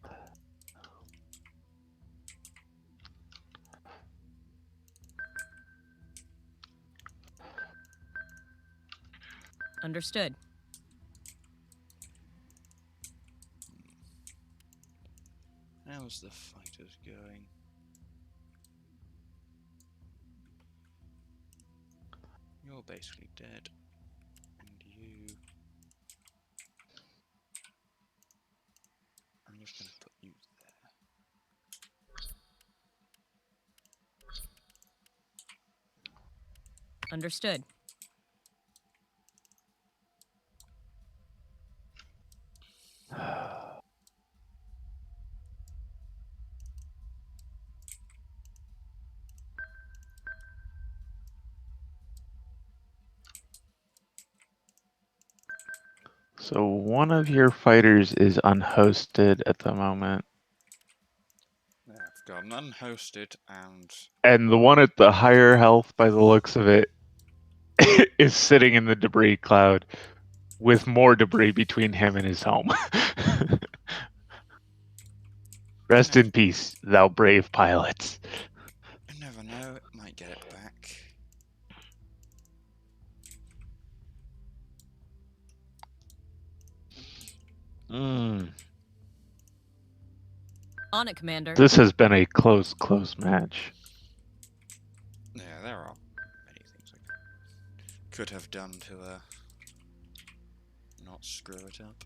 Understood.
How's the fighters going? You're basically dead. And you... I'm just going to put you there.
Understood.
So one of your fighters is unhosted at the moment.
Yeah, I've got an unhosted and...
And the one at the higher health, by the looks of it, is sitting in the debris cloud with more debris between him and his home. Rest in peace, thou brave pilot.
You never know, it might get it back.
On it, Commander.
This has been a close match.
Yeah, there are many things I could have done to not screw it up.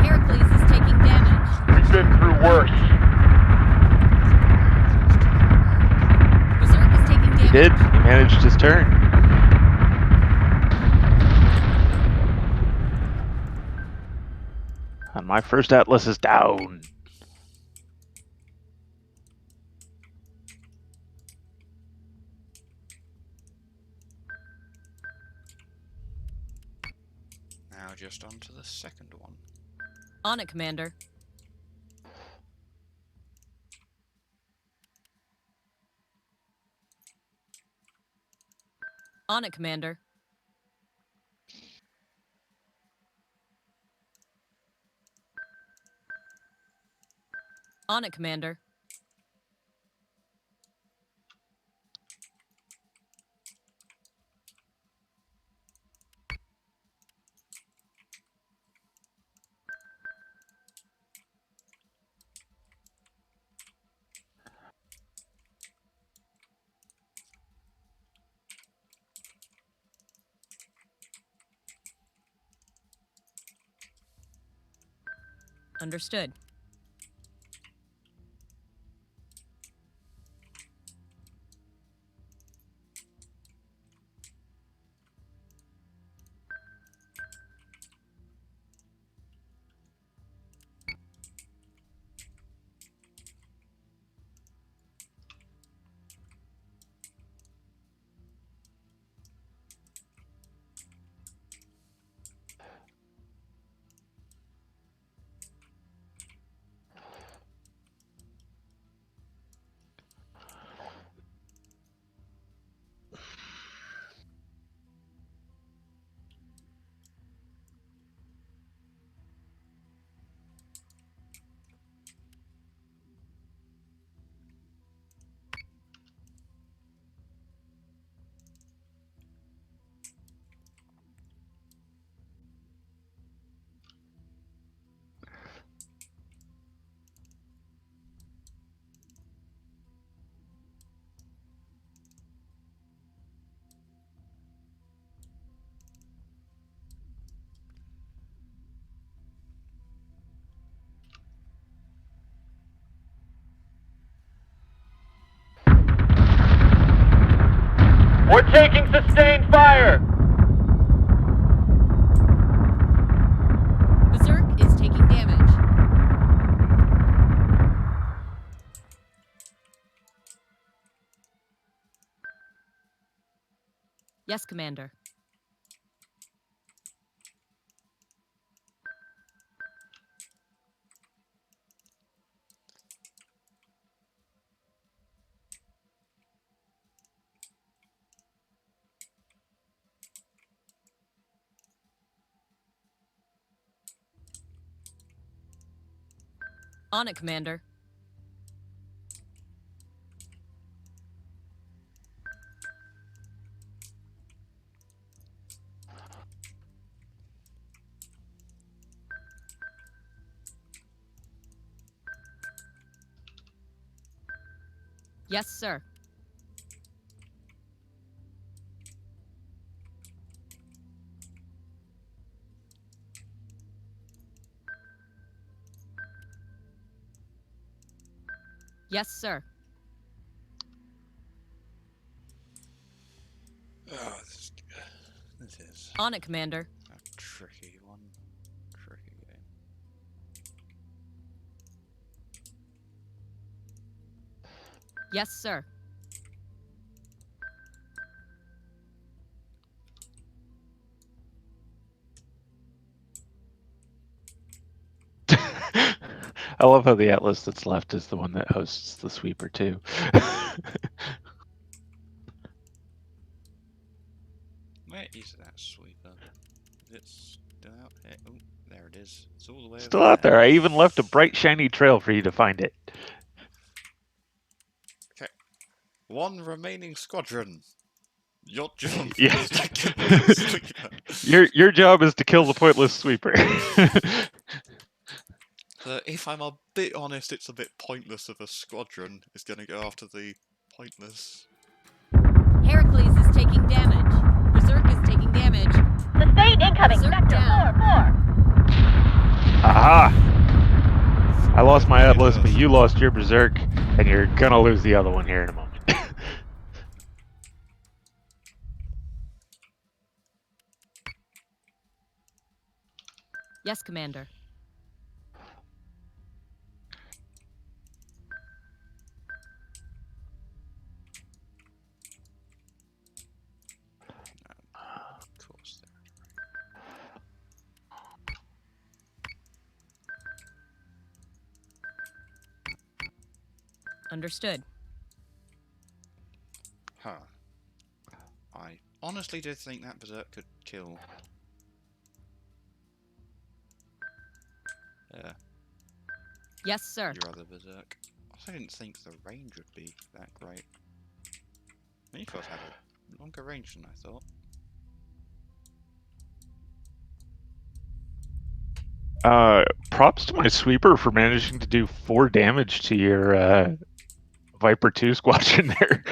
Heracles is taking damage.
We've been through worse.
Berserk is taking damage.
He did. He managed his turn. And my first Atlas is down.
Now just on to the second one.
On it, Commander. On it, Commander. On it, Commander. Understood.
We're taking sustained fire!
Berserk is taking damage. Yes, Commander. On it, Commander. Yes, sir. Yes, sir.
Oh, this is
On it, Commander.
a tricky one. Tricky game.
Yes, sir.
I love how the Atlas that's left is the one that hosts the sweeper too.
way
Still
over
out there. I even left a bright, shiny trail for you to find it.
One remaining squadron. Your job
Yeah.
is to kill the sweeper.
Your job is to kill the pointless sweeper.
So if I'm a bit honest, it's a bit pointless if a squadron is going to go after the pointless.
Heracles is taking damage. Berserk is taking damage.
Sustained incoming.
Berserk
Sector
down.
4-4.
Aha! I lost my Atlas, but
Yes.
you lost your Berserk, and you're gonna lose the other one here in a moment.
Yes, Commander.
Of course.
Understood.
Huh. I honestly did think that Berserk could kill.
Yes, sir.
Your other Berserk. I didn't think the range would be that great. Mythos had a longer range than I thought.
Props to my sweeper for managing to do 4 damage to your Viper 2 squadron there.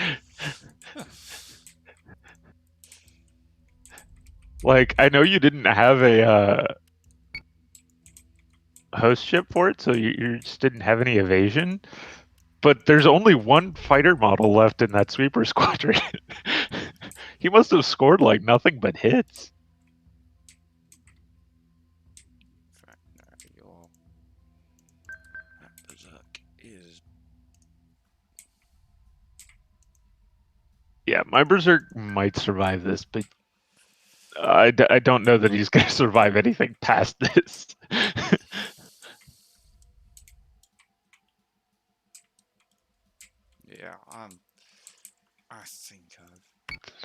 Like, I know you didn't have a host ship for it, so you just didn't have any evasion. But there's only one fighter model left in that sweeper squadron. He must have scored like nothing but hits.
In fact, no, that Berserk is.
Yeah, my Berserk might survive this, but I don't know that he's going to survive anything past this.
Yeah, I think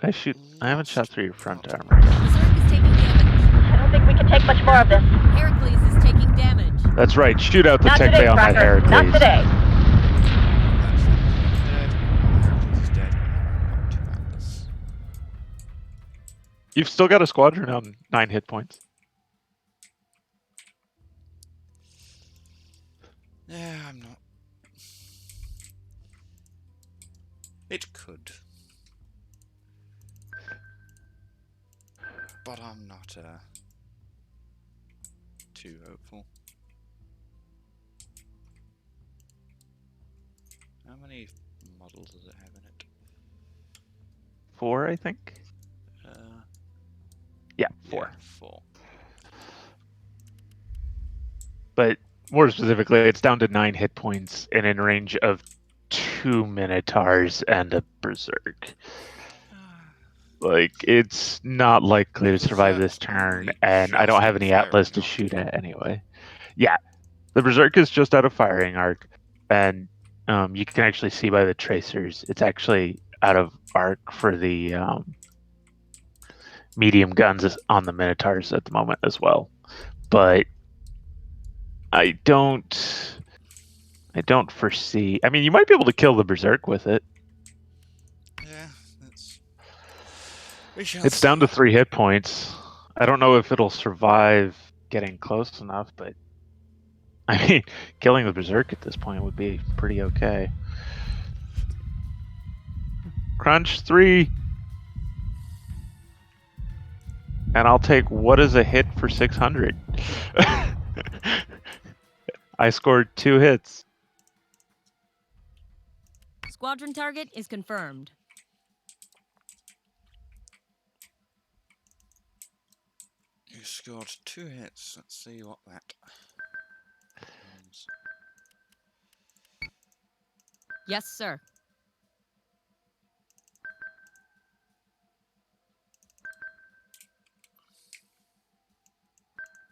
I shoot. I haven't shot
lost
through your front
not
armor.
Berserk is taking damage.
I don't think we can take much more of this.
Heracles is taking damage.
That's right. Shoot out the
Not
tech
today,
bay on that
Crocker.
Heracles.
Not today.
He's dead. Got 2 Atlas.
You've still got a squadron on 9 hit points.
Yeah, I'm not. It could. But I'm not too hopeful. How many models does it have in it?
4, I think. Yeah, 4.
Yeah, 4.
But more specifically, it's down to 9 hit points and in range of 2 Minotaurs and a Berserk. Like, it's not likely to survive this
Berserk's
turn,
only
and I don't
just
have
in
any
firing
Atlas to
arc.
shoot at anyway. Yeah, the Berserk is just out of firing arc, and you can actually see by the tracers, it's actually out of arc for the medium guns on the Minotaurs at the moment as well. But I don't foresee. I mean, you might be able to kill the Berserk with it.
Yeah, that's. We shall
It's down
see.
to 3 hit points. I don't know if it'll survive getting close enough, but I mean, killing the Berserk at this point would be pretty okay. Crunch 3. And I'll take what is a hit for 600. I scored 2 hits.
Squadron target is confirmed.
You scored 2 hits. Let's see what that means.
Yes, sir.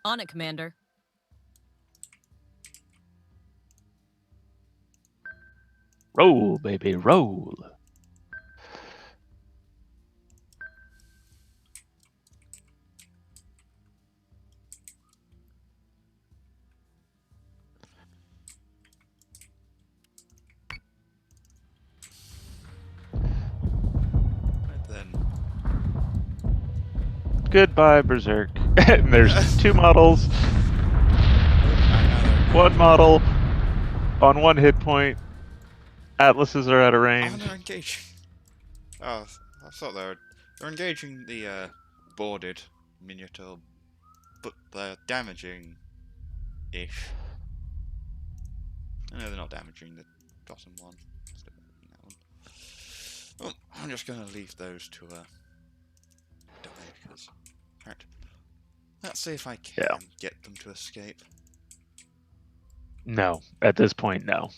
On it, Commander.
Roll, baby, roll. Goodbye, Berserk. And there's 2 models,
Another.
1 model on 1 hit point. Atlases are out of
Oh,
range.
they're engaging. Oh, I thought they're engaging the boarded miniature, but they're damaging ish. No, they're not damaging the bottom one. Still that one. Well, I'm just gonna leave those to die because. Right. Let's see if I can
Yeah.
get them to escape.
No, at this point, no.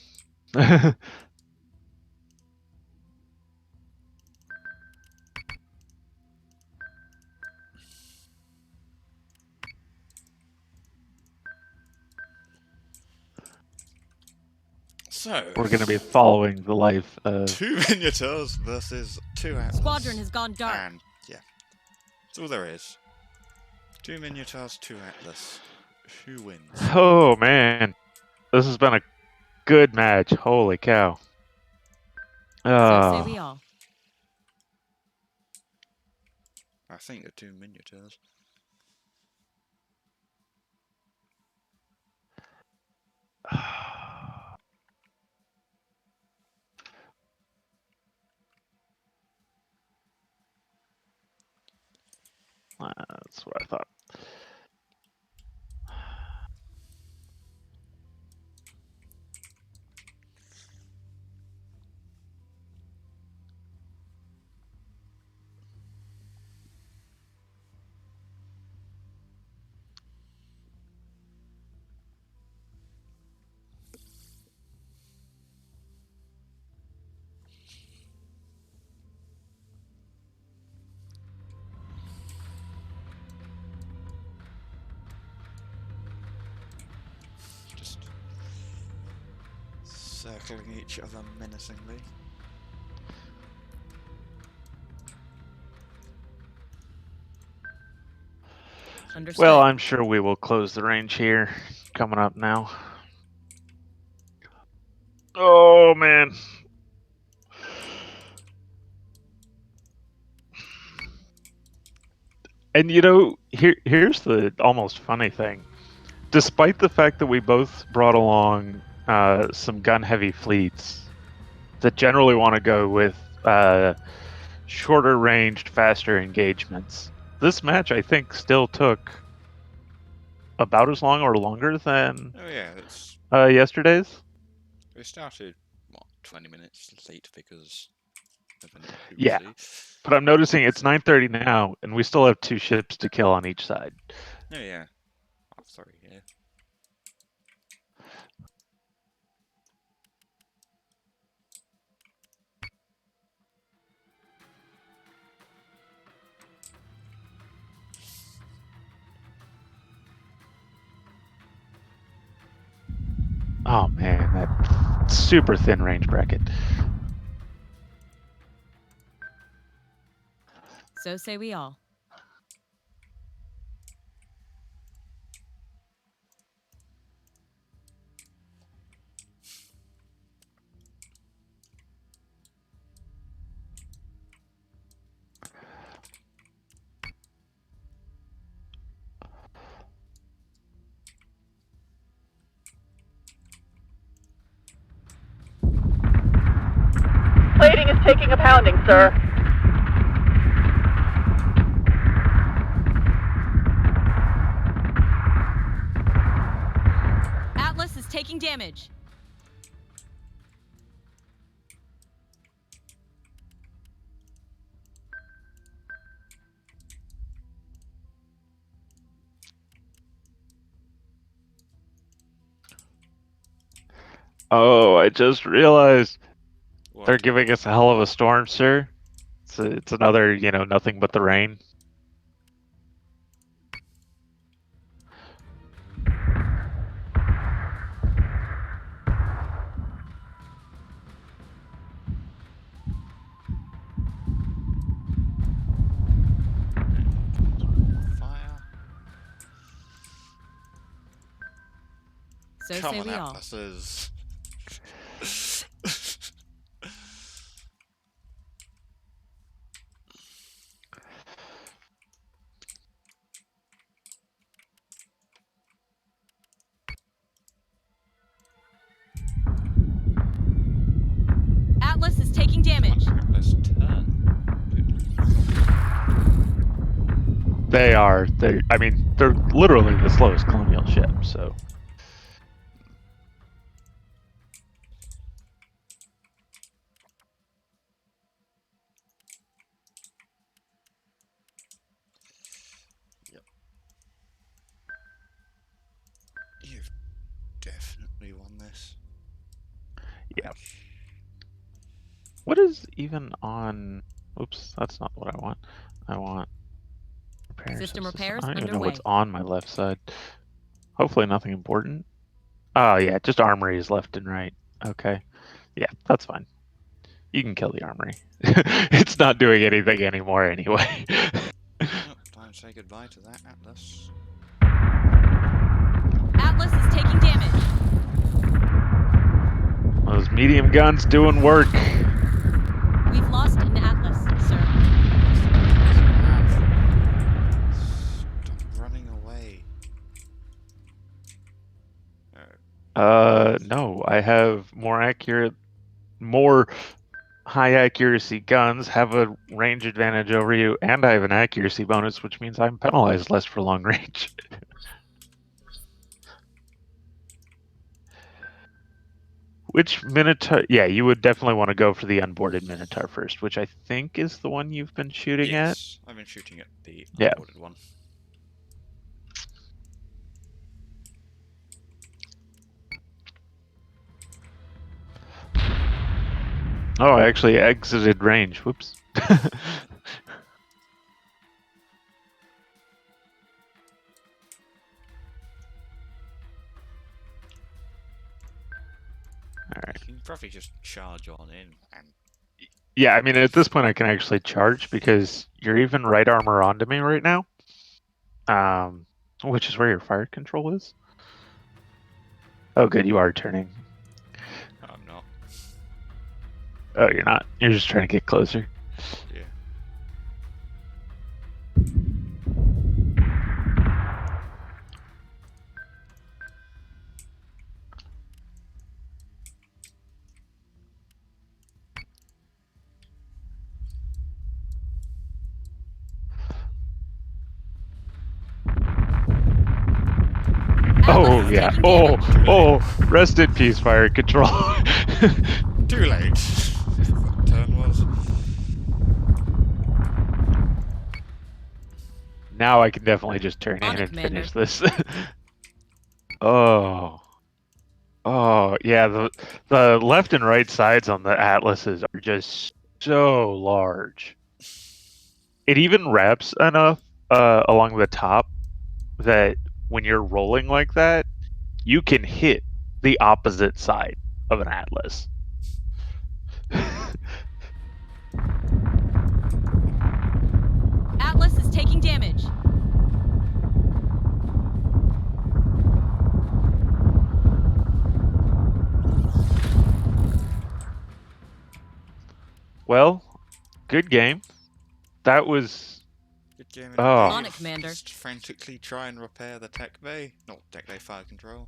So
We're going to be following the life of.
2 miniatures versus 2 atlas.
Squadron has gone dark.
And yeah, that's all there is. 2 miniatures, 2 atlas. Who wins?
Oh, man. This has been a good match. Holy cow.
So say we all.
I think the 2 miniatures.
That's what I thought.
Just circling each other menacingly.
Understood.
Well, I'm sure we will close the range here. Coming up now. Oh, man. And here's the almost funny thing. Despite the fact that we both brought along some gun-heavy fleets that generally want to go with shorter-ranged, faster engagements, this match I think still took about as long or longer than
Oh yeah, it's
yesterday's.
we started 20 minutes late because of an
Yeah.
oopsie.
But I'm noticing it's 9:30 now, and we still have 2 ships to kill on each side.
Oh yeah. Oh, sorry, yeah.
Oh man, that super thin range bracket.
So say we all.
Plating is taking a pounding, sir.
Atlas is taking damage.
Oh, I just realized
What?
they're giving us a hell of a storm, sir. It's another, nothing but the rain.
Fire.
So
Come
say
on,
we all.
atlases.
They are. I mean, they're literally the slowest colonial ship. So.
You've definitely won this.
Yeah. What is even on? Oops, that's not what I want. I want repairs.
System repairs
I don't even know
underway.
what's on my left side. Hopefully nothing important. Oh yeah, just armories left and right. Okay. Yeah, that's fine. You can kill the armory. It's not doing anything anymore anyway.
Well, time to say goodbye to that Atlas.
Atlas is taking damage.
Those medium guns doing work.
We've lost an Atlas, sir.
Stop running away.
No, I have more high accuracy guns, have a range advantage over you, and I have an accuracy bonus, which means I'm penalized less for long range. Which Minotaur? Yeah, you would definitely want to go for the unboarded Minotaur first, which I think is the one you've been shooting at.
Yes, I've been shooting at the
Yeah.
unboarded one.
Oh, I actually exited range. Whoops. Alright.
You can probably just charge on in and
Yeah, I mean, at this point I can actually charge because you're even right armor onto me right now. Which is where your fire control is. Oh, good, you are turning.
I'm not.
Oh, you're not. You're just trying to get closer.
Yeah.
Oh,
Atlas is
yeah.
taking
Oh,
damage.
oh, rest in peace, fire control.
Too late. That turn was.
Now I can definitely just turn
On
in
it,
and
Commander.
finish this. Oh. Oh, yeah, the left and right sides on the Atlases are just so large. It even wraps enough along the top that when you're rolling like that, you can hit the opposite side of an Atlas.
Atlas is taking damage.
Well, good game. That was
Good game
Oh.
On it, Commander.
Just frantically try and repair the tech bay. Not tech bay, fire control.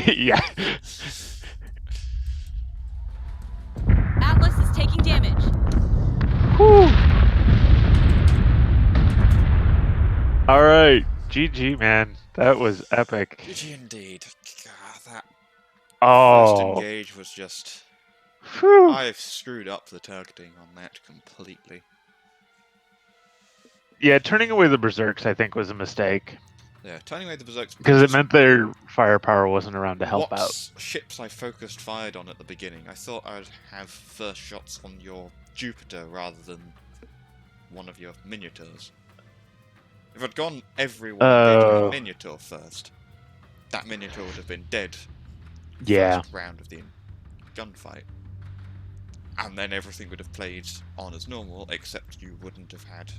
yeah.
Atlas is taking damage.
Whew. All right, GG, man. That was epic.
GG indeed. God, that first
Oh,
engage was just.
Whew.
I've screwed up the targeting on that completely.
Yeah, turning away the berserks, I think, was a mistake
Yeah, turning away the berserks
because it meant their firepower wasn't around to help
what
out.
ships I focused fired on at the beginning. I thought I'd have first shots on your Jupiter rather than one of your miniatures. If I'd gone everyone engaging
Oh.
a miniature first, that miniature would have been dead
Yeah.
first round of the gunfight. And then everything would have played on as normal, except you wouldn't have had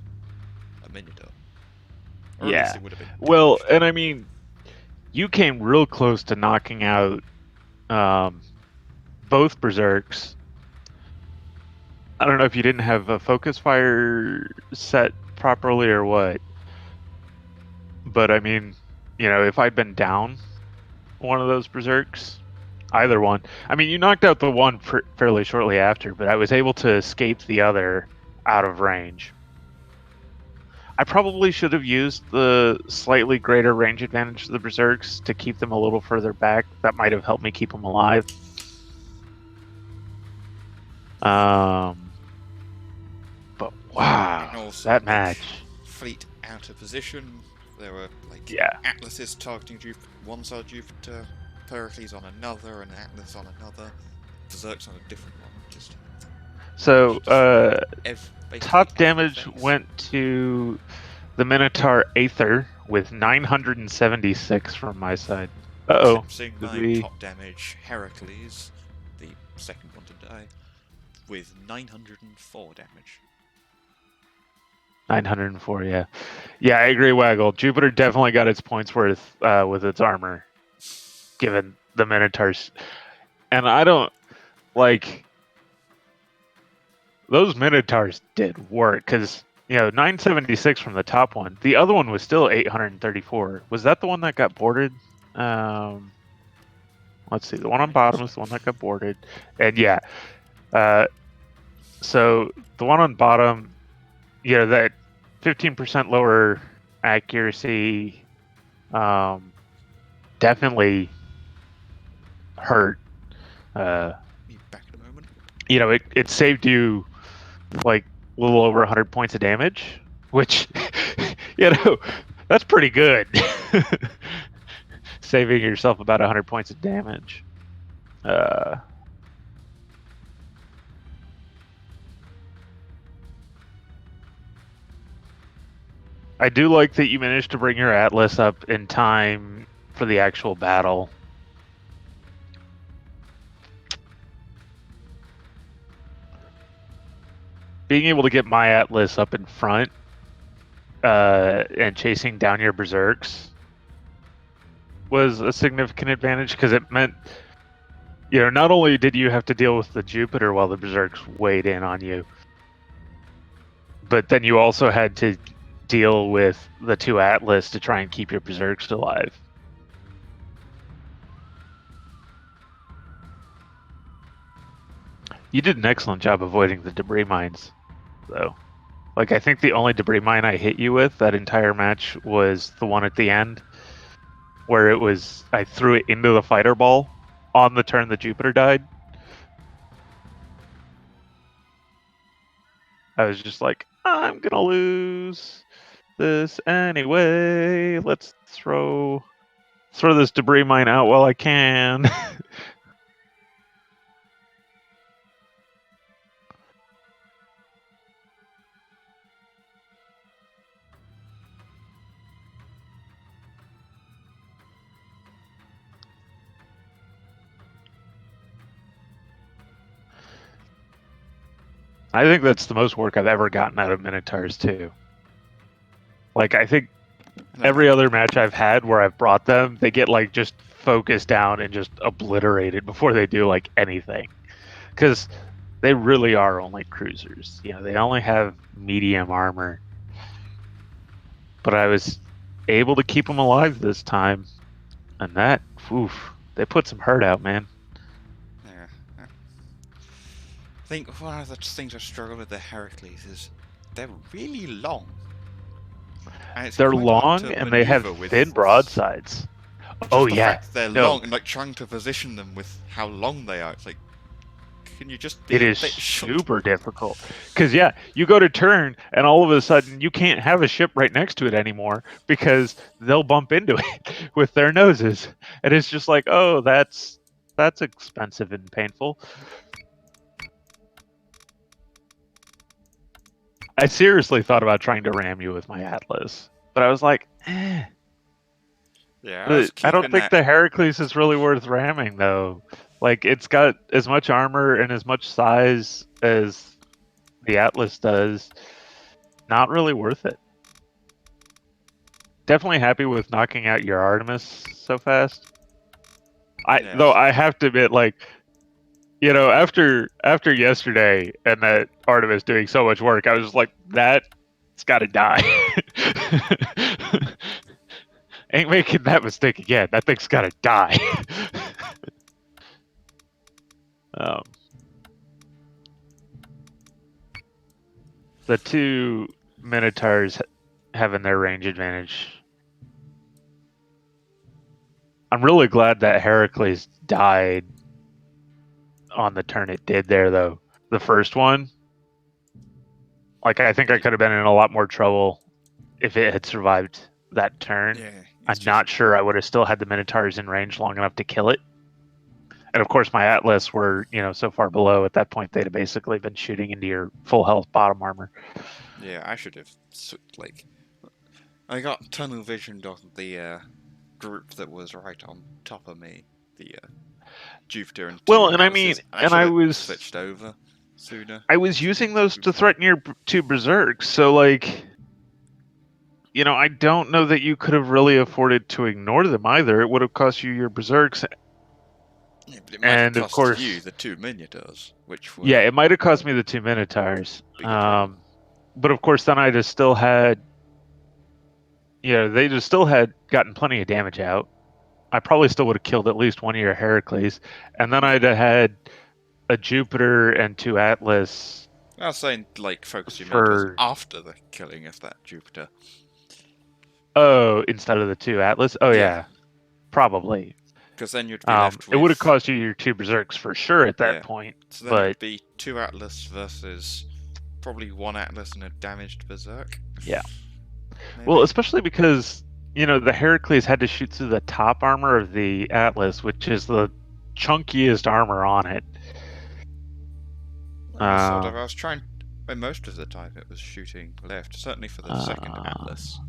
a miniature. Or at least
Yeah.
it would have been
Well,
damaged.
and I mean, you came real close to knocking out both berserks. I don't know if you didn't have a focus fire set properly or what. But I mean, if I'd been down one of those berserks, either one. I mean, you knocked out the one fairly shortly after, but I was able to escape the other out of range. I probably should have used the slightly greater range advantage of the Berserks to keep them a little further back. That might have helped me keep them alive. But wow,
And also
that
like,
match.
fleet out of position. There were like
Yeah.
Atlases targeting one side of Jupiter, Pericles on another, and Atlas on another, Berserks on a different one. Just
So,
basically
top
in your
damage
face.
went to the Minotaur Aether with 976 from my side. Uh-oh.
Eclipsing
Did
my
we...
top damage, Heracles, the second one to die, with 904 damage.
904, yeah. Yeah, I agree, Waggle. Jupiter definitely got its points worth with its armor, given the Minotaurs. And I don't, like... Those Minotaurs did work, because, 976 from the top one. The other one was still 834. Was that the one that got boarded? Let's see. The one on bottom is the one that got boarded. And yeah, so the one on bottom, that 15% lower accuracy definitely hurt.
Be back in a moment.
It saved you like a little over 100 points of damage, which, that's pretty good. Saving yourself about 100 points of damage. I do like that you managed to bring your Atlas up in time for the actual battle. Being able to get my Atlas up in front and chasing down your Berserks was a significant advantage, because it meant, not only did you have to deal with the Jupiter while the Berserks weighed in on you, but then you also had to deal with the two Atlas to try and keep your Berserks alive. You did an excellent job avoiding the debris mines, though. Like, I think the only debris mine I hit you with that entire match was the one at the end, where I threw it into the fighter ball on the turn that Jupiter died. I was just like, I'm gonna lose this anyway. Let's throw this debris mine out while I can. I think that's the most work I've ever gotten out of Minotaurs too. Like, I think every other match I've had where I've brought them, they get like just focused down and just obliterated before they do like anything. Because they really are only cruisers. They only have medium armor. But I was able to keep them alive this time. And that, oof, they put some hurt out, man.
Yeah. I think one of the things I struggle with the Heracles is they're really long. And
They're
quite hard
long
to
and they have
maneuver with
thin broadsides.
just the
yeah.
fact they're
No.
long and like trying to position them with how long they are. It's like, can you just be
It
a
is
bit short?
super difficult. Because, you go to turn, and all of a sudden, you can't have a ship right next to it anymore, because they'll bump into it with their noses. And it's just like, oh, that's expensive and painful. I seriously thought about trying to ram you with my Atlas, but I was like, eh.
Yeah,
I don't think the Heracles is really worth ramming, though. Like, it's got as much armor and as much size as the Atlas does. Not really worth it. Definitely happy with knocking out your Artemis so fast. Though I have to admit, like, after yesterday and that Artemis doing so much work, I was just like, that's got to die. Ain't making that mistake again. That thing's got to die. The two Minotaurs having their range advantage. I'm really glad that Heracles died on the turn it did there, though. The first one. Like, I think I could have been in a lot more trouble if it had survived that turn.
Yeah,
I'm not sure I would have still had the Minotaurs in range long enough to kill it. And of course, my Atlas were, so far below at that point, they'd have basically been shooting into your full health bottom armor.
Yeah, I should have I got tunnel visioned on the group that was right on top of me, the Jupiter and two
Well, and I
Atlases.
mean,
I
and
should
I
have
was
switched over sooner.
I was using those to threaten your two berserks, so like, I don't know that you could have really afforded to ignore them either. It would have cost you your berserks,
Yeah, but it might
and
have
of
cost
course,
you the two Minotaurs, which were
yeah, it might have cost me the two Minotaurs.
bigger trouble.
But of course, then I'd have still had, they'd have still had gotten plenty of damage out. I probably still would have killed at least one of your Heracles, and then I'd have had a Jupiter and two Atlas.
I was saying, like, focus your
For-
Minotaurs after the killing of that Jupiter.
Oh, instead of the two Atlas? Oh, yeah. Probably.
Because then you'd be left with...
It would have cost you your two berserks for sure at that
Yeah.
point.
So then it'd
But
be two Atlas versus probably one Atlas and a damaged berserk.
Yeah.
Maybe?
well, especially because the Heracles had to shoot through the top armor of the Atlas, which is the chunkiest armor on it.
Sort of. I was trying... most of the time it was shooting left. Certainly for the second Atlas.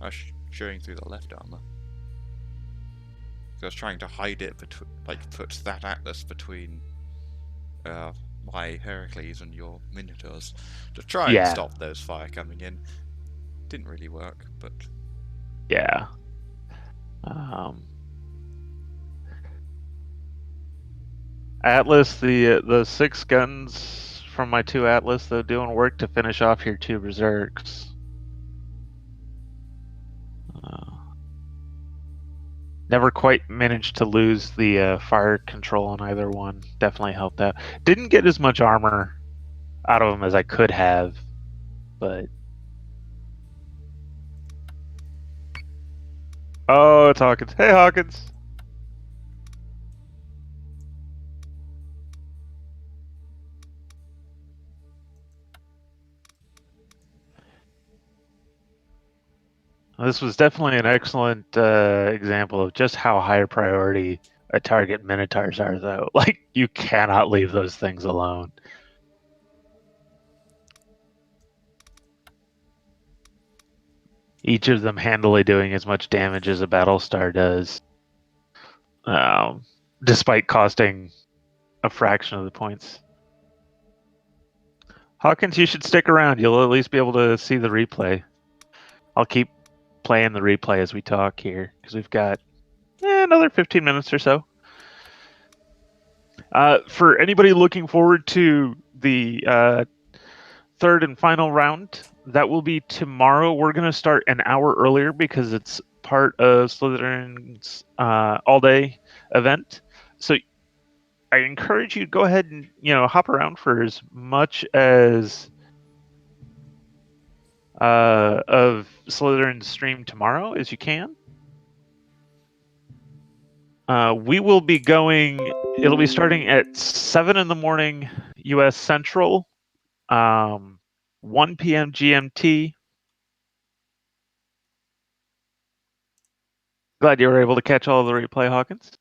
I was shooting through the left armor. I was trying to hide it, put that Atlas between my Heracles and your Minotaurs to try and stop those fire coming in. Didn't really work, but
Yeah. Atlas, the 6 guns from my two Atlas, though, doing work to finish off your two berserks. Never quite managed to lose the fire control on either one. Definitely helped out. Didn't get as much armor out of them as I could have, but... Oh, it's Hawkins. Hey, Hawkins! This was definitely an excellent example of just how high priority a target Minotaurs are, though. Like, you cannot leave those things alone. Each of them handily doing as much damage as a Battlestar does, despite costing a fraction of the points. Hawkins, you should stick around. You'll at least be able to see the replay. I'll keep playing the replay as we talk here, because we've got another 15 minutes or so. For anybody looking forward to the third and final round, that will be tomorrow. We're going to start an hour earlier because it's part of Slytherin's all-day event. So I encourage you to go ahead and hop around for as much as of Slytherin's stream tomorrow as you can. We will be going. It'll be starting at 7 in the morning U.S. Central, 1 p.m. GMT. Glad you were able to catch all of the replay, Hawkins.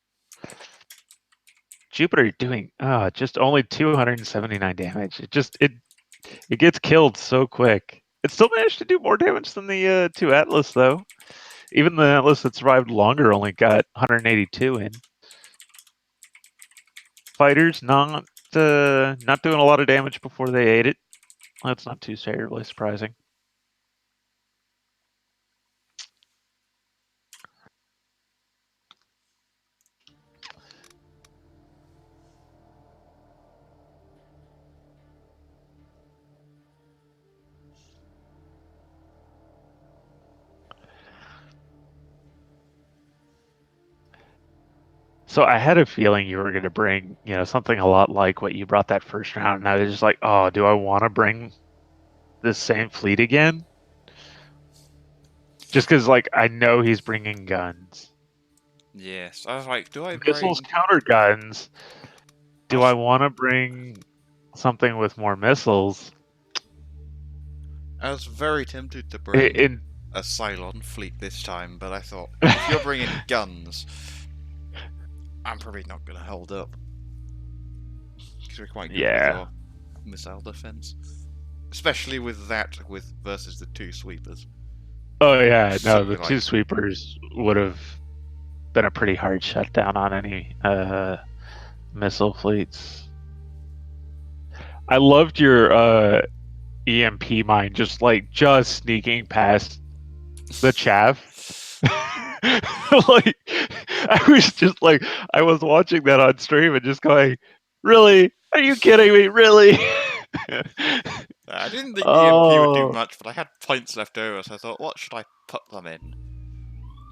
Jupiter doing just only 279 damage. It gets killed so quick. It still managed to do more damage than the two Atlas, though. Even the Atlas that survived longer only got 182 in. Fighters not doing a lot of damage before they ate it. That's not too terribly surprising. So I had a feeling you were going to bring, something a lot like what you brought that first round, and I was just like, oh, do I want to bring this same fleet again? Just because, like, I know he's bringing guns.
Yes, I was like, do I
Missiles
bring?
counter guns. Do
I
I
was-
want to bring something with more missiles?
I was very tempted to bring
In
a Cylon fleet this time, but I thought, if you're bringing guns, I'm probably not going to hold up. Because we're quite good with
Yeah.
your missile defense. Especially with that, versus the 2 sweepers.
Oh yeah, no,
Something
the
like-
2 sweepers would have been a pretty hard shutdown on any missile fleets. I loved your EMP mine just sneaking past the chaff. Like, I was just like, I was watching that on stream and just going, really? Are you kidding me? Really?
I didn't think EMP would do
Oh,
much, but I had points left over, so I thought, what should I put them in?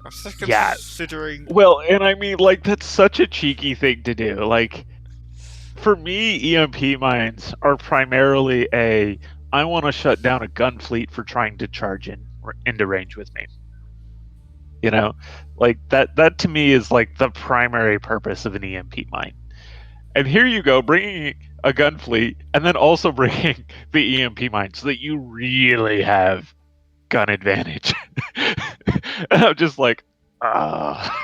I was
yeah.
considering.
Well, and I mean, like, that's such a cheeky thing to do. Like, for me, EMP mines are primarily I want to shut down a gun fleet for trying to charge into range with me. You know, like that to me is like the primary purpose of an EMP mine. And here you go, bringing a gun fleet and then also bringing the EMP mine so that you really have gun advantage. And I'm just like, ah.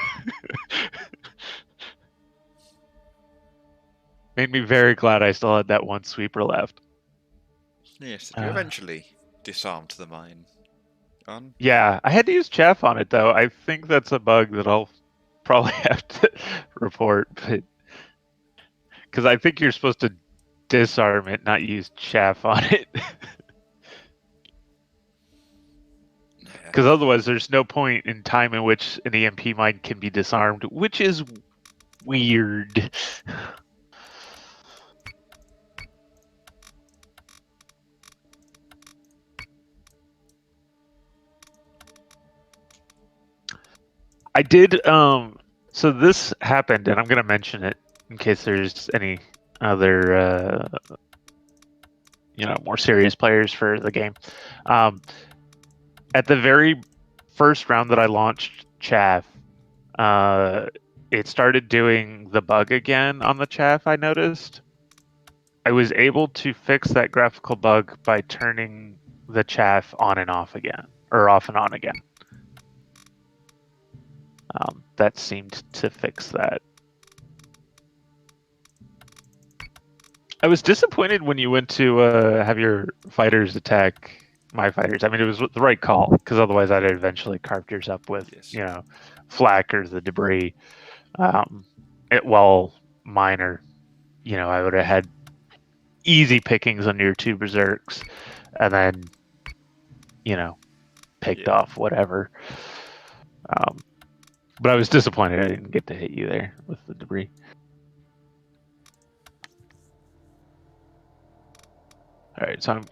Made me very glad I still had that one sweeper left.
Yes, you eventually disarmed the mine. On.
Yeah, I had to use chaff on it though. I think that's a bug that I'll probably have to report, but because I think you're supposed to disarm it, not use chaff on it. Because otherwise, there's no point in time in which an EMP mine can be disarmed, which is weird. I did. So this happened, and I'm gonna mention it in case there's any other, more serious players for the game. At the very first round that I launched chaff, it started doing the bug again on the chaff. I noticed. I was able to fix that graphical bug by turning the chaff on and off again, or off and on again. That seemed to fix that. I was disappointed when you went to have your fighters attack my fighters. I mean, it was the right call, because otherwise I'd eventually carved yours up with, flak or the debris. While mine I would have had easy pickings on your 2 berserks, and then, picked off whatever. But I was disappointed I didn't get to hit you there with the debris. All right, so I'm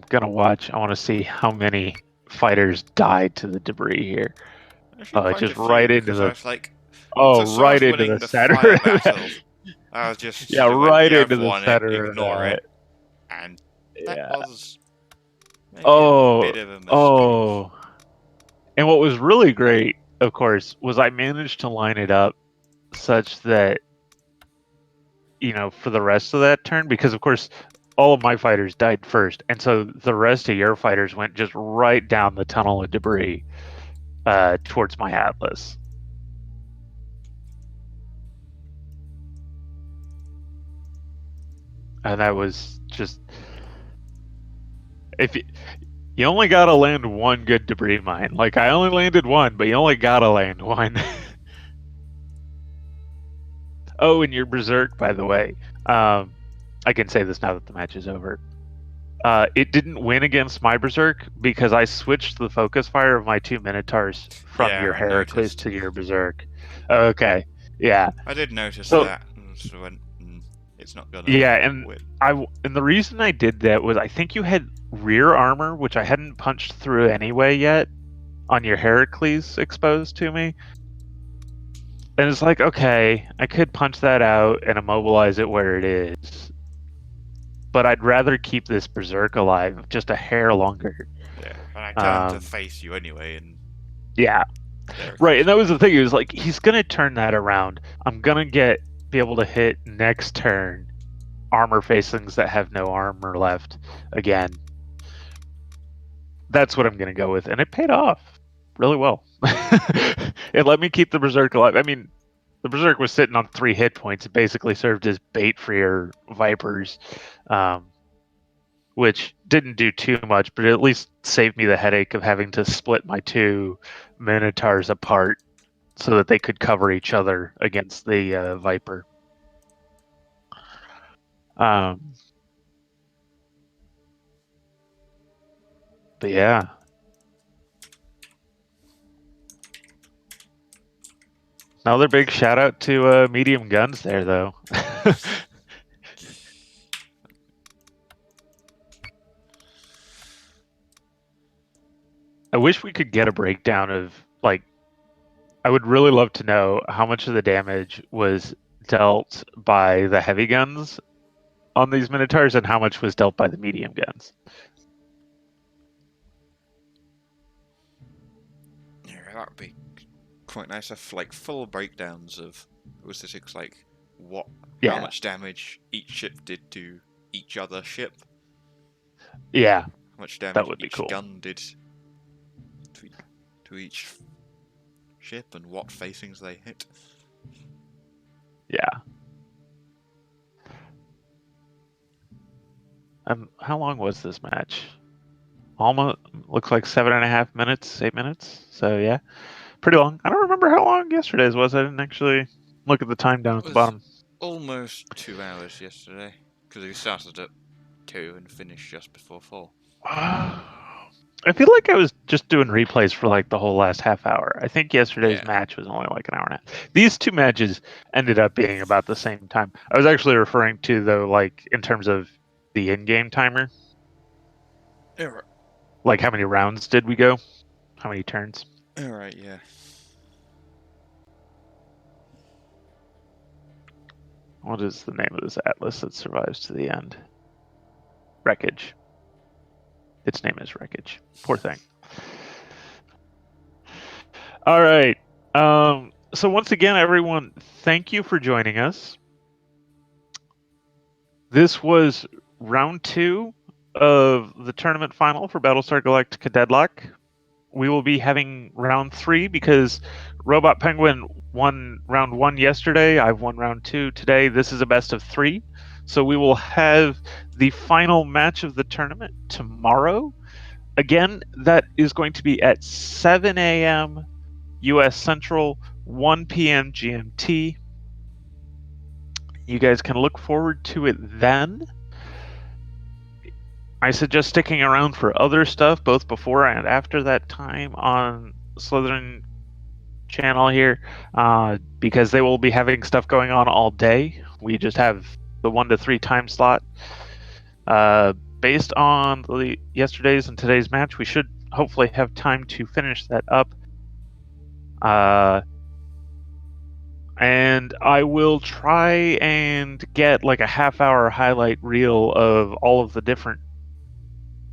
gonna watch. I want to see how many fighters died to the debris here. Just right into the. Right into the center.
I was just
right into the center.
Ignore it, and that was maybe
a
bit of a mistake.
And what was really great, of course, was I managed to line it up such that for the rest of that turn, because of course all of my fighters died first, and so the rest of your fighters went just right down the tunnel of debris towards my Atlas. And that was just, if you only gotta land one good debris mine. Like, I only landed one, but you only gotta land one. Oh, and your berserk, by the way. I can say this now that the match is over. It didn't win against my berserk because I switched the focus fire of my 2 minotaurs from your Heracles to your berserk. Okay, yeah.
I did notice that. So when it's not gonna.
Win. And the reason I did that was I think you had rear armor, which I hadn't punched through anyway yet, on your Heracles exposed to me. And it's like, okay, I could punch that out and immobilize it where it is. But I'd rather keep this berserk alive just a hair longer.
Yeah, and I turned to face you anyway, and
Yeah.
There it
Right,
is.
and that was the thing. He was like, he's gonna turn that around. I'm gonna be able to hit next turn armor facings that have no armor left again. That's what I'm gonna go with, and it paid off really well. It let me keep the Berserk alive. I mean, the Berserk was sitting on 3 hit points. It basically served as bait for your Vipers, which didn't do too much, but it at least saved me the headache of having to split my 2 Minotaurs apart so that they could cover each other against the Viper. But yeah. Another big shout out to medium guns there, though. I wish we could get a breakdown of, like, I would really love to know how much of the damage was dealt by the heavy guns on these Minotaurs and how much was dealt by the medium guns.
Yeah, that would be quite nice. Have like full breakdowns of statistics, like how
Yeah.
much damage each ship did to each other ship,
Yeah,
how much damage
that would be
each
cool.
gun did to each ship, and what facings they hit.
Yeah. How long was this match? Almost looks like 7.5 minutes, 8 minutes. So yeah, pretty long. I don't remember how long yesterday's was. I didn't actually look at the time down at the
was
bottom.
almost 2 hours yesterday, because we started at 2 and finished just before 4.
I feel like I was just doing replays for like the whole last half hour. I think yesterday's
Yeah.
match was only like an hour and a half. These 2 matches ended up being about the same time. I was actually referring to, though, like in terms of the in-game timer.
Alright.
Like how many rounds did we go? How many turns?
Alright, yeah.
What is the name of this atlas that survives to the end? Wreckage. Its name is Wreckage. Poor thing. All right. So once again, everyone, thank you for joining us. This was round 2 of the tournament final for Battlestar Galactica Deadlock. We will be having round 3 because Robot Penguin won round 1 yesterday. I've won round 2 today. This is a best of 3. So we will have the final match of the tournament tomorrow. Again, that is going to be at 7 a.m. U.S. Central, 1 p.m. GMT. You guys can look forward to it then. I suggest sticking around for other stuff, both before and after that time on Slytherin channel here, because they will be having stuff going on all day. We just have the 1 to 3 time slot. Based on yesterday's and today's match, we should hopefully have time to finish that up. And I will try and get like a half-hour highlight reel of all of the different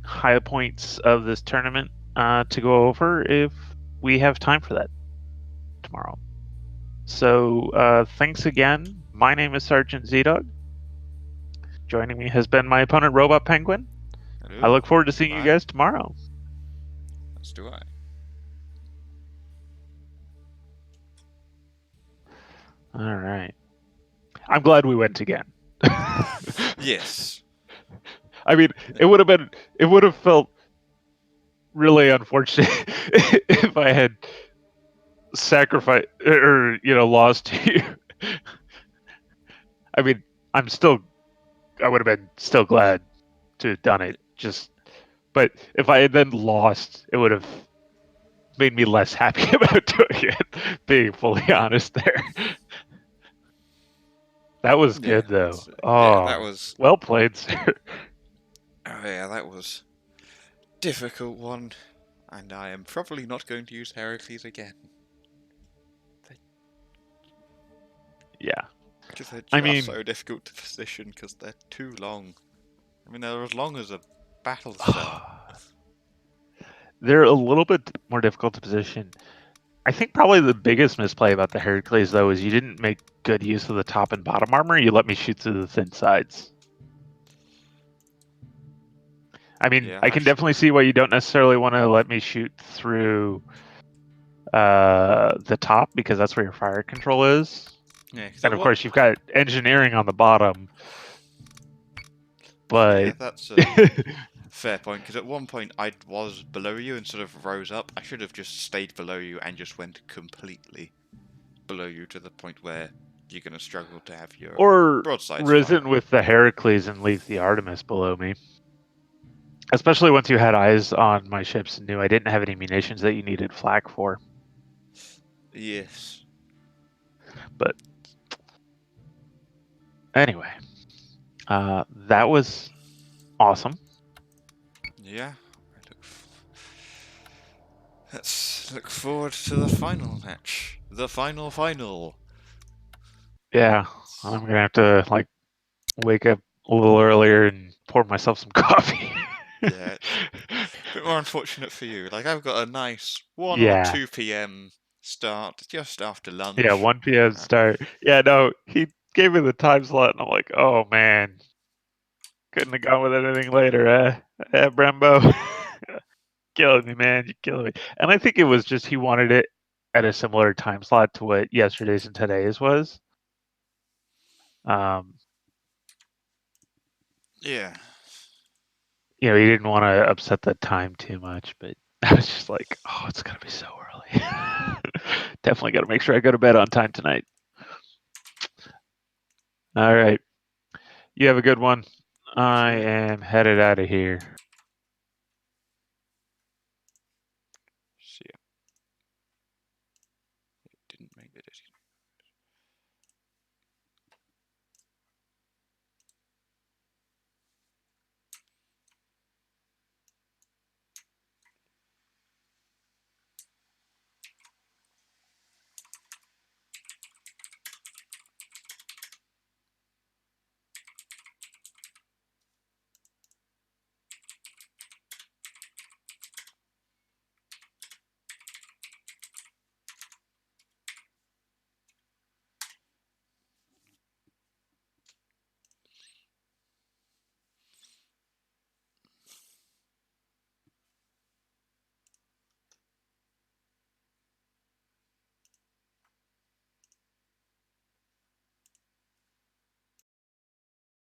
high points of this tournament to go over if we have time for that tomorrow. So thanks again. My name is Sergeant Z-Dog. Joining me has been my opponent, Robot Penguin.
Hello.
I look forward to seeing you
Bye.
guys tomorrow.
As do I.
All right. I'm glad we went again.
Yes.
I mean, it would have felt really unfortunate if I had sacrificed or lost to you. I mean, I would have been still glad to have done it. But if I had then lost, it would have made me less happy about doing it. Being fully honest there. That was good though.
Yeah, that was.
Well played, sir.
Oh yeah, that was difficult one, and I am probably not going to use Heracles again.
Yeah.
Because they're
I
just
mean-
so difficult to position because they're too long. I mean, they're as long as a battle cell.
They're a little bit more difficult to position I think probably the biggest misplay about the Heracles, though, is you didn't make good use of the top and bottom armor. You let me shoot through the thin sides. I mean,
Yeah,
I can definitely see why you don't necessarily want to let me shoot through the top, because that's where your fire control is.
Yeah, 'cause
And
at
of
one-
course, you've got engineering on the bottom. But
yeah, that's a fair point. Because at one point I was below you and sort of rose up. I should have just stayed below you and just went completely below you to the point where you're going to struggle to have your
or
broadsides
risen
fire.
with the Heracles and leave the Artemis below me. Especially once you had eyes on my ships and knew I didn't have any munitions that you needed flak for.
Yes.
But anyway, that was awesome.
Yeah. Let's look forward to the final match. The final.
Yeah, I'm gonna have to like wake up a little earlier and pour myself some coffee.
Yeah, it's a bit more unfortunate for you. Like, I've got a nice 1 or
Yeah.
2 p.m. start just after lunch.
Yeah, 1 p.m. start. Yeah, no, he gave me the time slot, and I'm like, oh man, couldn't have gone with anything later, Brembo? Killing me, man, you're killing me. And I think it was just he wanted it at a similar time slot to what yesterday's and today's was.
Yeah.
You know, he didn't want to upset the time too much, but I was just like, oh, it's gonna be so early. Definitely got to make sure I go to bed on time tonight. All right, you have a good one. I am headed out of here.